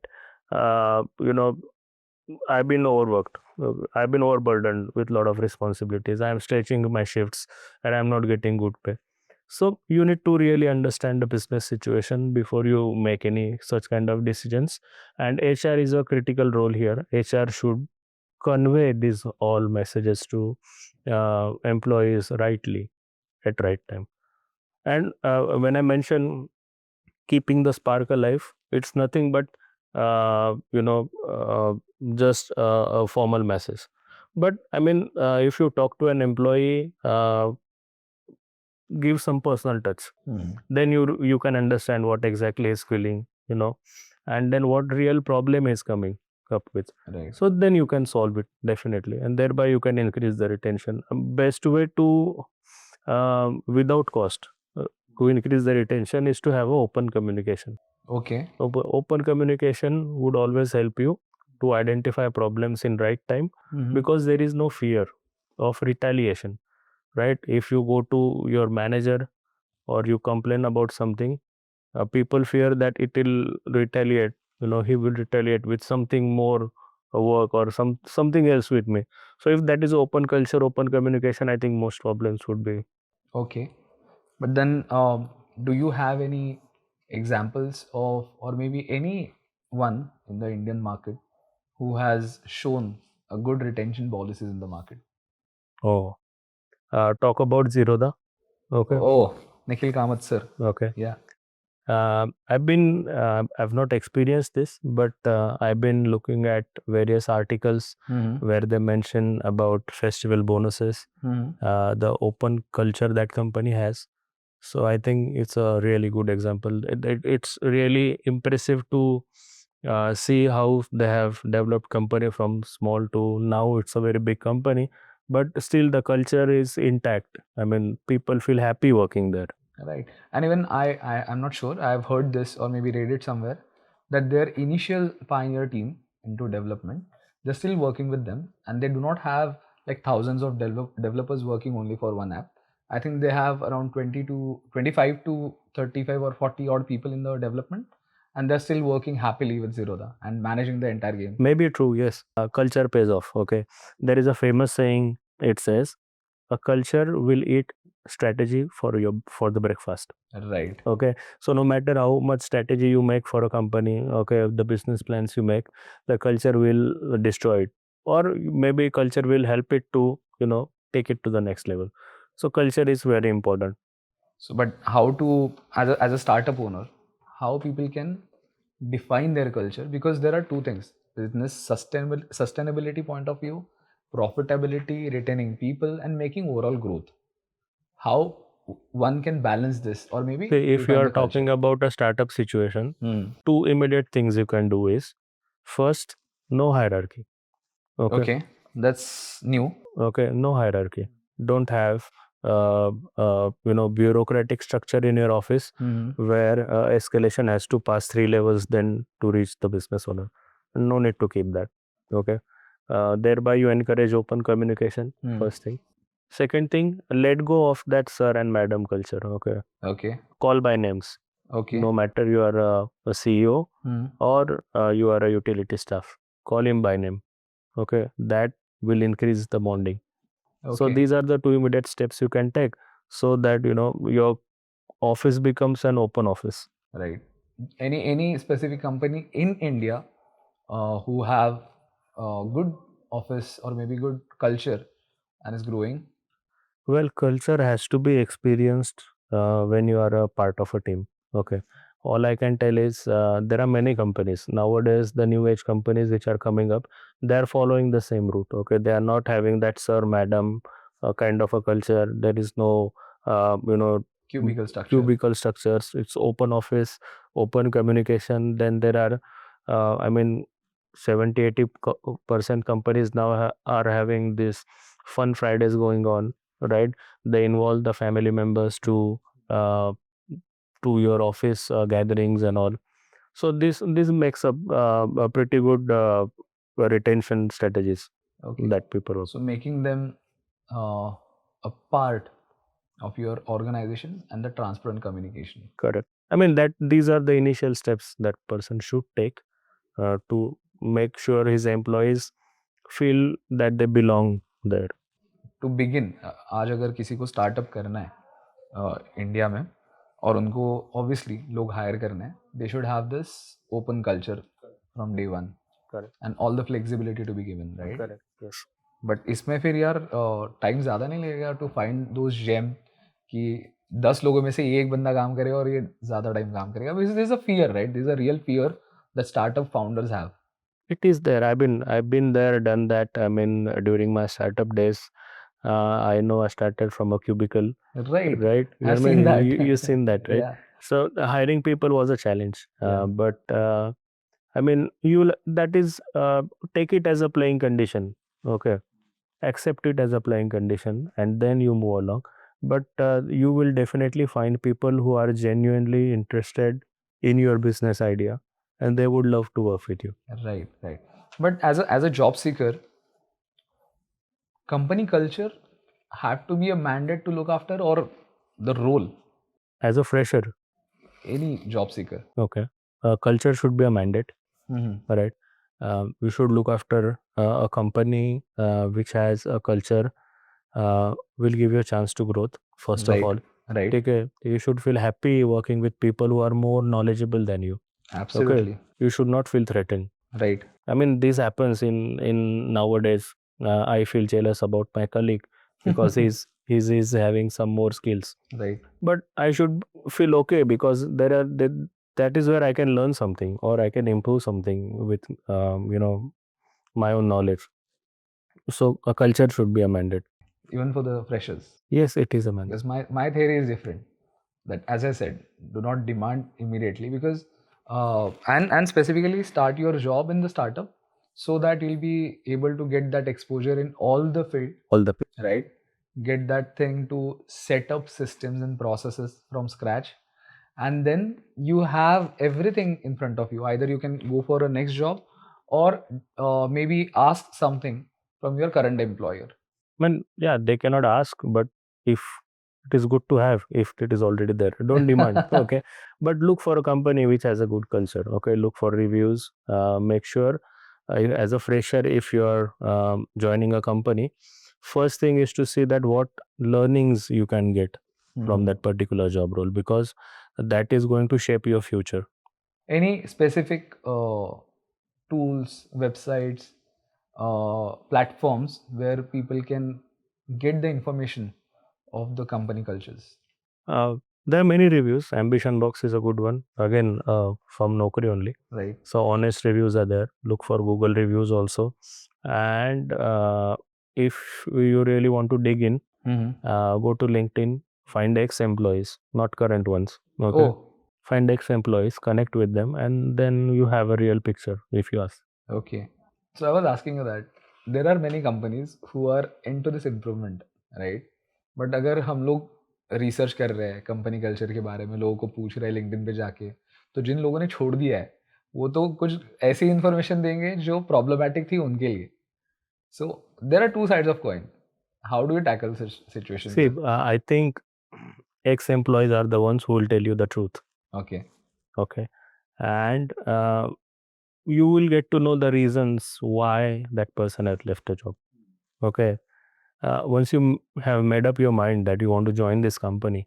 you know, I've been overworked, I've been overburdened with a lot of responsibilities, I'm stretching my shifts and I'm not getting good pay. So you need to really understand the business situation before you make any such kind of decisions, and HR is a critical role here. HR should convey these all messages to employees rightly at right time. And when I mention keeping the spark alive, it's nothing but just a formal message. But I mean, if you talk to an employee, give some personal touch, Hmm. then you can understand what exactly is feeling, and then what real problem is coming up with. Right. So then you can solve it definitely, and thereby you can increase the retention. Best way to without cost to increase the retention is to have a open communication. Okay. Open communication would always help you to identify problems in right time, Hmm. because there is no fear of retaliation, right? If you go to your manager or you complain about something, people fear that it will retaliate, he will retaliate with something more work or something else with me. So if that is open culture, open communication, I think most problems would be. Okay. But then, do you have any examples of, or maybe anyone in the Indian market who has shown a good retention policies in the market? Oh, talk about Zerodha. Okay. Oh, Nikhil Kamath sir. Okay. Yeah. I've not experienced this, but I've been looking at various articles Hmm. where they mention about festival bonuses, Hmm. the open culture that company has. So I think it's a really good example. It's really impressive to see how they have developed company from small to now it's a very big company, but still the culture is intact. I mean, people feel happy working there. Right. And even I'm not sure, I've heard this or maybe read it somewhere, that their initial pioneer team into development, they're still working with them and they do not have like thousands of developers working only for one app. I think they have around 20 to 25 to 35 or 40 odd people in the development, and they're still working happily with Zerodha and managing the entire game. Maybe true, yes. Culture pays off. Okay. There is a famous saying, it says, a culture will eat strategy for the breakfast. Right. Okay. So no matter how much strategy you make for a company, okay, the business plans you make, the culture will destroy it. Or maybe culture will help it to, take it to the next level. So culture is very important. So, but how to, as a startup owner, how people can define their culture? Because there are two things: business sustainability point of view, profitability, retaining people, and making overall growth. How one can balance this, or maybe Okay, if you define are the culture? talking about a startup situation, Hmm. two immediate things you can do is, first, no hierarchy. Okay. Okay, that's new. Okay, no hierarchy. Don't have bureaucratic structure in your office Hmm. where escalation has to pass 3 levels then to reach the business owner. No need to keep that. Okay. Thereby you encourage open communication. Hmm. First thing. Second thing, let go of that sir and madam culture. Okay. Okay. Call by names. Okay. No matter you are a CEO Hmm. or you are a utility staff, call him by name. Okay. That will increase the bonding. So Okay. these are the two immediate steps you can take so that your office becomes an open office. Right. Any specific company in India who have good office or maybe good culture and is growing? Well, culture has to be experienced when you are a part of a team. Okay. all I can tell is there are many companies nowadays, the new age companies which are coming up, they are following the same route. Okay, they are not having that sir madam kind of a culture. There is no you know Cubicle structure. cubicle structures. It's open office, open communication. Then there are I mean 70-80% companies now are having this fun Fridays going on, right? They involve the family members uh, to your office gatherings and all. So this makes a pretty good retention strategies Okay. that people work. So making them a part of your organization and the transparent communication. Correct. I mean that these are the initial steps that person should take to make sure his employees feel that they belong there. To begin, आज अगर किसी को startup करना है India में और उनको obviously लोग हायर करना है, they should have this open culture from day one and all the flexibility to be given, right? Correct, yes. But इसमें फिर यार टाइम ज़्यादा नहीं लगेगा टू फाइंड दोज जेम कि 10 लोगों में से एक बंदा काम करेगा और ये ज़्यादा टाइम काम करेगा? This is a fear, right? This is a real fear that startup founders have. It is there. I've been there, done that. I mean, during my startup days, I know I started from a cubicle, Right. right? I I've mean, seen that. you've seen that, right? Yeah. So hiring people was a challenge, Yeah. but I mean, that is take it as a playing condition. Okay, accept it as a playing condition, and then you move along. But you will definitely find people who are genuinely interested in your business idea, and they would love to work with you. Right, right. But as a job seeker, company culture have to be a mandate to look after, or the role, As a fresher, any job seeker. okay, culture should be a mandate, Mm-hmm. right? We should look after a company which has a culture will give you a chance to growth. First of Right, all, right. take a, you should feel happy working with people who are more knowledgeable than you. Okay, Absolutely. you should not feel threatened. Right. I mean, this happens in nowadays. I feel jealous about my colleague because he's having some more skills. Right. But I should feel okay because that is where I can learn something or I can improve something with my own knowledge. So a culture should be a mandate. Even for the freshers. Yes, it is a mandate. Because my theory is different. That, as I said, do not demand immediately, because and specifically start your job in the startup so that you'll be able to get that exposure in all the field, All the right? Get that thing to set up systems and processes from scratch, and then you have everything in front of you. Either you can go for a next job, or maybe ask something from your current employer. I mean, yeah, they cannot ask, but if it is good to have, if it is already there, don't demand. Okay, but look for a company which has a good culture. Okay, look for reviews. Make sure, as a fresher, if you are joining a company, first thing is to see that what learnings you can get from Mhm. that particular job role, because that is going to shape your future. Any specific tools, websites, platforms where people can get the information of the company cultures? There are many reviews. Ambition Box is a good one. Again, from Naukri only. Right. So honest reviews are there. Look for Google reviews also. And if you really want to dig in, go to LinkedIn, find ex-employees, not current ones. Okay. Oh, Find ex-employees, connect with them, and then you have a real picture if you ask. okay. So I was asking you that there are many companies who are into this improvement, right? But अगर हम लोग research कर रहे हैं company culture के बारे में, लोगों को पूछ रहे हैं लिंक्डइन पे जाके, तो जिन लोगों ने छोड़ दिया है वो तो कुछ ऐसी इन्फॉर्मेशन देंगे जो प्रॉब्लमेटिक थी उनके लिए. So there are two sides of coin. How do you tackle such situations? See, I think ex-employees are the ones who will tell you the truth. Okay. Okay. And you will get to know the reasons why that person has left the job. Okay. Once you have made up your mind that you want to join this company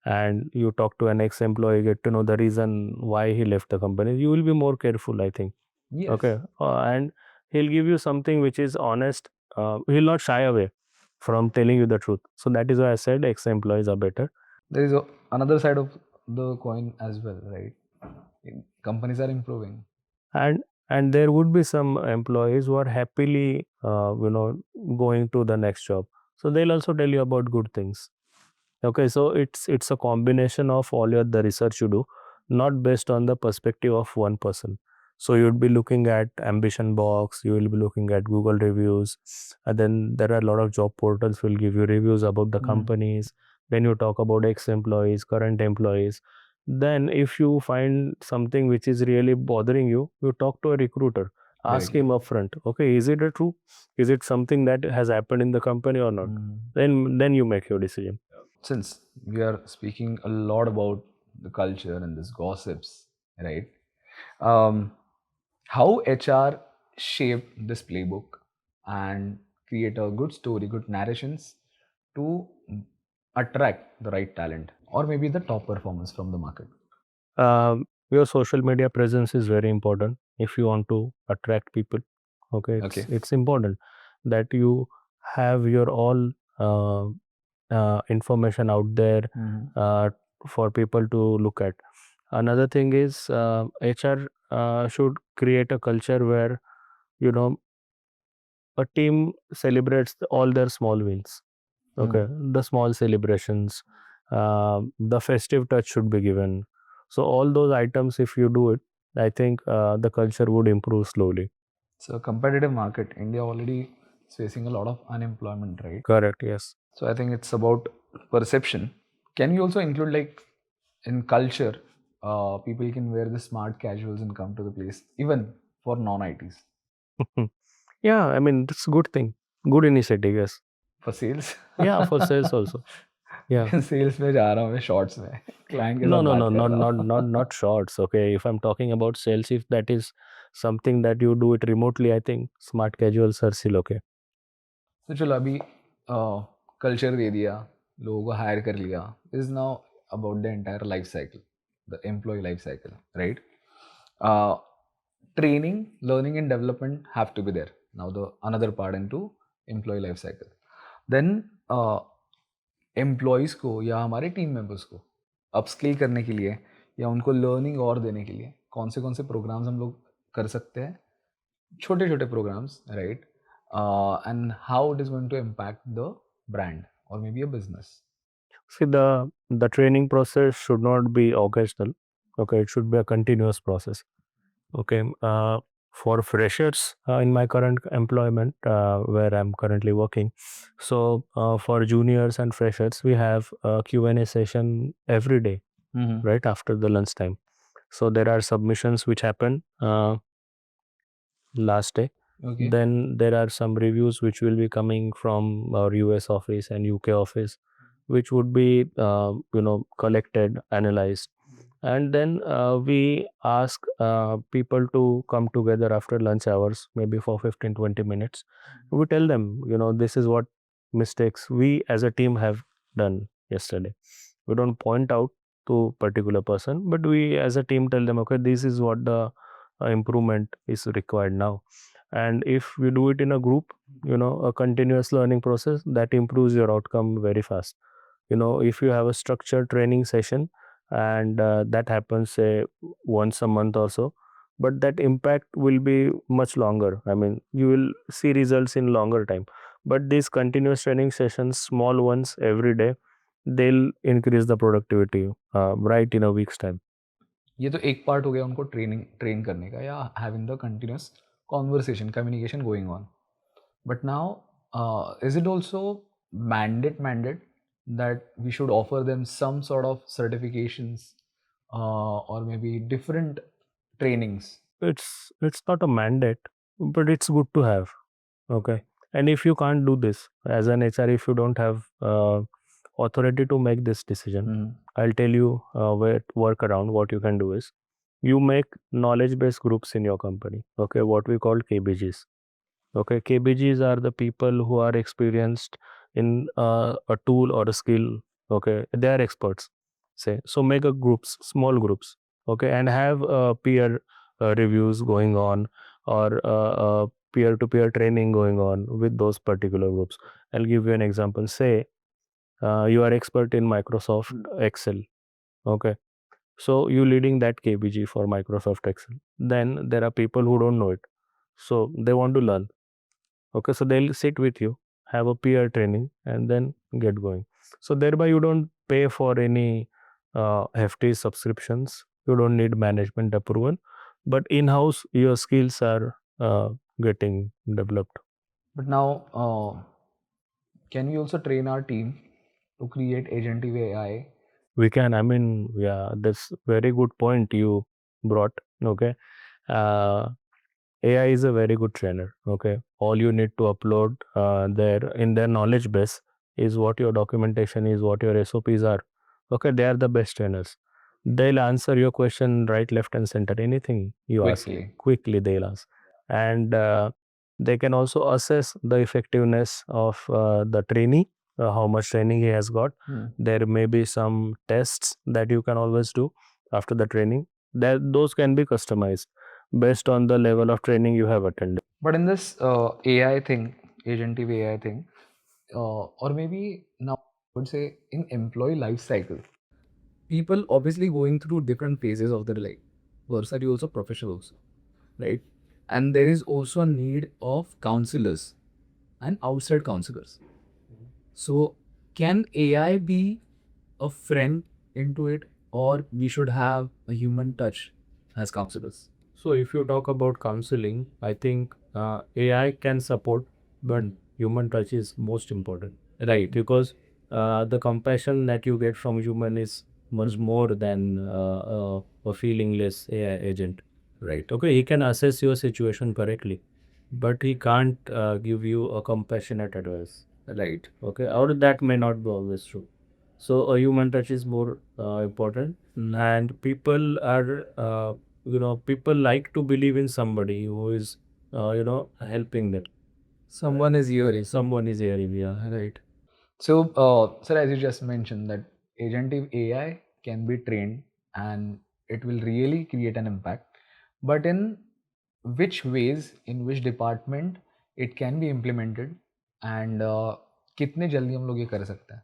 and you talk to an ex-employee, get to know the reason why he left the company, you will be more careful, I think. Yes. Okay. And he'll give you something which is honest. He'll not shy away from telling you the truth. So that is why I said ex-employees are better. There is another side of the coin as well, right? Companies are improving. and and there would be some employees who are happily going to the next job, so they'll also tell you about good things. Okay, so it's a combination of all your the research you do, not based on the perspective of one person. So you'd be looking at Ambition Box, you will be looking at Google reviews, and then there are a lot of job portals will give you reviews about the Mm. companies. Then you talk about ex-employees, current employees. Then if you find something which is really bothering you, you talk to a recruiter. Ask Directly. him upfront, okay, is it a true? Is it something that has happened in the company or not? Mm. Then you make your decision. Since we are speaking a lot about the culture and this gossips, right? Um, how HR shape this playbook and create a good story, good narrations to attract the right talent or maybe the top performance from the market. Your social media presence is very important if you want to attract people. Okay, Okay. it's important that you have your all information out there Mhm. uh, for people to look at. Another thing is HR should create a culture where you know a team celebrates all their small wins. Okay, Mm. the small celebrations, the festive touch should be given. So all those items, if you do it, I think the culture would improve slowly. So competitive market, India already is facing a lot of unemployment, right? Correct, yes. So I think it's about perception. Can you also include like in culture, people can wear the smart casuals and come to the place, even for non-ITs, Yeah, I mean it's a good thing, good initiative, yes. for sales. Yeah, for sales also. Yeah. Sales में जा रहा हूँ मैं shorts में client के No, साथ no, no, बात कर not रहा not हूँ. not not shorts. Okay, if I'm talking about sales, if that is something that you do it remotely, I think smart casuals are still okay. तो चलो अभी culture दे दिया, लोगों को हायर कर लिया. Is now about the entire life cycle, the employ life cycle, right? Training, learning and development have to be there. Now the another part into employee life cycle. Then employees को या हमारे team members को upskill करने के लिए या उनको learning और देने के लिए कौन से प्रोग्राम्स हम लोग कर सकते हैं, छोटे छोटे programmes, right? And how it is going to impact the brand और maybe a business. See, the training process should not be occasional. Okay, it should be a continuous process. Okay, for freshers in my current employment where I'm currently working, so for juniors and freshers, we have a Q&A session every day, right after the lunchtime. So there are submissions which happen last day. Okay. Then there are some reviews which will be coming from our US office and UK office, which would be collected, analyzed, and then we ask people to come together after lunch hours, maybe for 15-20 minutes. We tell them, this is what mistakes we as a team have done yesterday. We don't point out to particular person, but we as a team tell them, okay, this is what the improvement is required now. And if we do it in a group, a continuous learning process, that improves your outcome very fast. If you have a structured training session and that happens say once a month or so, but that impact will be much longer. I mean, you will see results in longer time. But these continuous training sessions, small ones every day, they'll increase the productivity right in a week's time. ये तो एक part हो गया उनको train करने का या having the continuous conversation communication going on. But now, is it also mandate that we should offer them some sort of certifications or maybe different trainings? It's not a mandate, but it's good to have. Okay. And if you can't do this as an HR, if you don't have authority to make this decision, Mhm. I'll tell you where work around. What you can do is you make knowledge based groups in your company. Okay, what we call KBGs. Okay, KBGs are the people who are experienced in a tool or a skill. Okay, they are experts. Say so, make a groups, small groups. Okay, and have peer reviews going on or peer to peer training going on with those particular groups. I'll give you an example. Say you are expert in Microsoft Excel. Okay, So you leading that KBG for Microsoft Excel. Then there are people who don't know it, so they want to learn. Okay, so they'll sit with you, have a peer training, and then get going. So thereby you don't pay for any hefty subscriptions. You don't need management approval, but in-house your skills are getting developed. But now, can we also train our team to create Agentive AI? We can. I mean, yeah, that's very good point you brought. Okay, uh, AI is a very good trainer. Okay, all you need to upload there in their knowledge base is what your documentation is, what your SOPs are. Okay, they are the best trainers. They'll answer your question right, left, and center. Anything you ask Quickly. quickly, they'll ask, and they can also assess the effectiveness of the trainee, how much training he has got. There may be some tests that you can always do after the training. That those can be customized based on the level of training you have attended. But in this AI thing, Agentive AI thing, or maybe now I would say in employee life cycle, people obviously going through different phases of their life. Versatile also professionals, right? And there is also a need of counselors and outside counselors. So can AI be a friend into it, or we should have a human touch as counselors? So, if you talk about counseling, I think AI can support, but human touch is most important, Right. because the compassion that you get from human is much more than a feelingless AI agent. Right. Okay, he can assess your situation correctly, but he can't give you a compassionate advice. Right. Okay, or that may not be always true. So a human touch is more important, and people are people like to believe in somebody who is helping them. Someone is here. Someone is hearing, yeah, right. So, sir, as you just mentioned, that agentive AI can be trained and it will really create an impact. But in which ways, in which department it can be implemented, and कितने जल्दी हम लोग ये कर सकते हैं?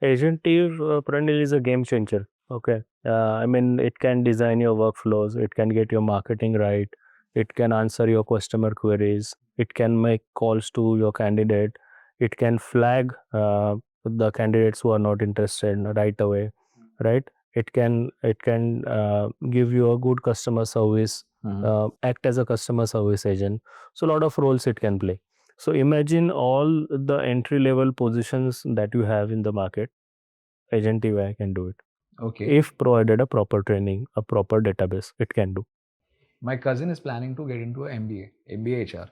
Agentive Pranil is a game changer. Okay. I mean, it can design your workflows, it can get your marketing right, it can answer your customer queries, it can make calls to your candidate, it can flag the candidates who are not interested right away, right? It can give you a good customer service, act as a customer service agent. So, a lot of roles it can play. So imagine all the entry level positions that you have in the market. Agentive AI can do it. Okay. If provided a proper training, a proper database, it can do. My cousin is planning to get into a MBA HR,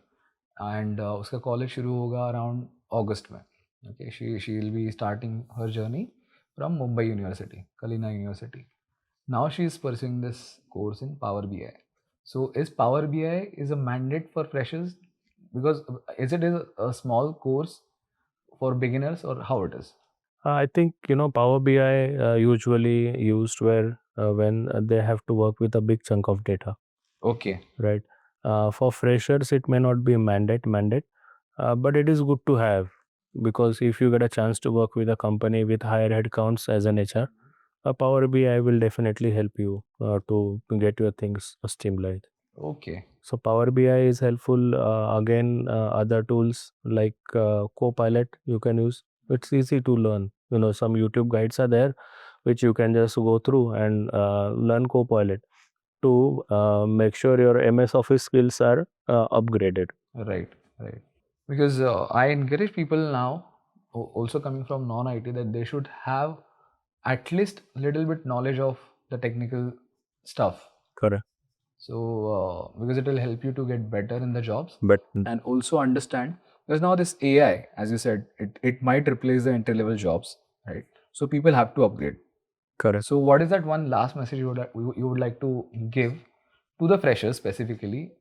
and उसका college शुरू होगा around August में. Okay, she will be starting her journey from Mumbai University, Kalina University. Now she is pursuing this course in Power BI. So is Power BI is a mandate for freshers, because is it is a small course for beginners, or how it is? I think Power BI usually used where when they have to work with a big chunk of data, Okay. right? For freshers, it may not be a mandate, but it is good to have, because if you get a chance to work with a company with higher headcounts as an HR, a Power BI will definitely help you to get your things streamlined. Okay. So Power BI is helpful. Again, other tools like Copilot you can use. It's easy to learn. Some YouTube guides are there, which you can just go through and learn Copilot to make sure your MS Office skills are upgraded. Right. Right. Because I encourage people now, also coming from non-IT, that they should have at least little bit knowledge of the technical stuff. Correct. So because it will help you to get better in the jobs, But and also understand, because now this AI, as you said, it might replace the entry level jobs, right? So people have to upgrade. correct. So what is that one last message you would like to give to the freshers specifically,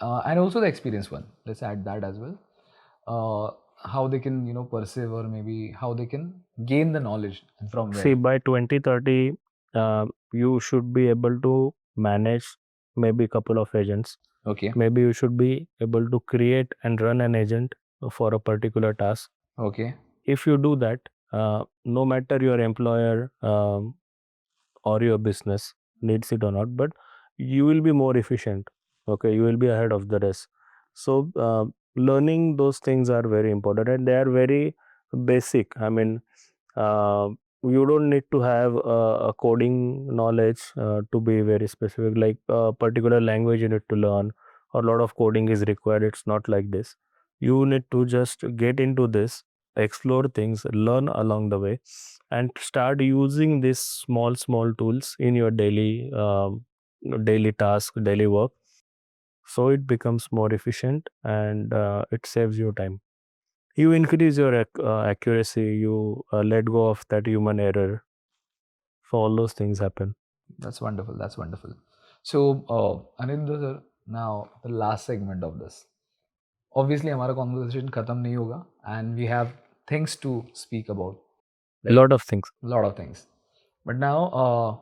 and also the experienced one? Let's add that as well. How they can perceive, or maybe how they can gain the knowledge, and from See, where? by 2030, you should be able to manage maybe a couple of agents. Okay. Maybe you should be able to create and run an agent for a particular task. Okay. If you do that, no matter your employer or your business needs it or not, but you will be more efficient. Okay, you will be ahead of the rest. So learning those things are very important, and they are very basic. I mean, uh, you don't need to have a coding knowledge to be very specific, like a particular language you need to learn, or a lot of coding is required. It's not like this. You need to just get into this, explore things, learn along the way, and start using these small tools in your daily task, daily work, so it becomes more efficient, and it saves you time. You increase your accuracy, you let go of that human error, so all those things happen. That's wonderful. That's wonderful. So, Aniruddha sir, now the last segment of this. Obviously, हमारा conversation खत्म नहीं होगा, and we have things to speak about, A like lot of things. a lot of things. But now,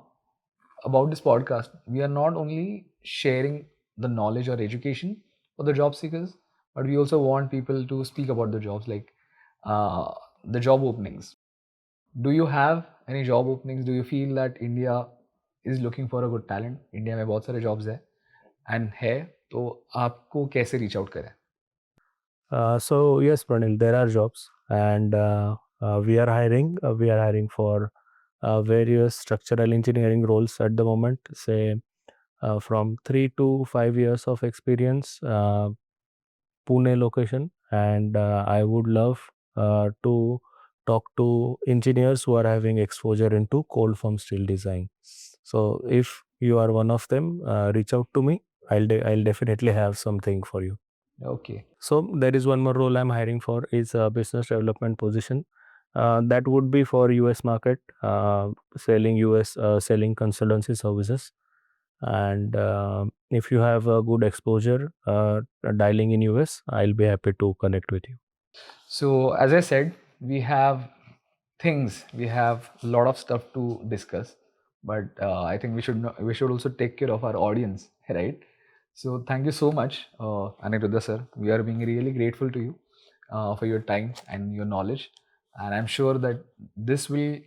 about this podcast, we are not only sharing the knowledge or education for the job seekers, but we also want people to speak about the jobs, like uh, the job openings. Do you have any job openings? Do you feel that India is looking for a good talent? India में बहुत सारे jobs है and है, तो आपको कैसे reach out करें? So yes, Pranil, there are jobs, and we are hiring. We are hiring for various structural engineering roles at the moment. Say from 3 to 5 years of experience, Pune location, and I would love to talk to engineers who are having exposure into cold form steel design. So if you are one of them, reach out to me. I'll definitely have something for you. Okay. So there is one more role I'm hiring for, is a business development position. That would be for US market, selling consultancy services. And if you have a good exposure dialing in US, I'll be happy to connect with you. So, as I said, we have things, we have a lot of stuff to discuss, but I think we should also take care of our audience, right? So, thank you so much, Aniruddha sir. We are being really grateful to you for your time and your knowledge, and I'm sure that this will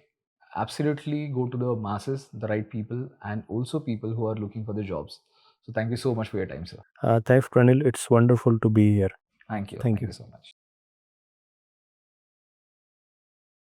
absolutely go to the masses, the right people, and also people who are looking for the jobs. So, thank you so much for your time, sir. Thanks, Pranil. It's wonderful to be here. Thank you. Thank Thank you. you so much.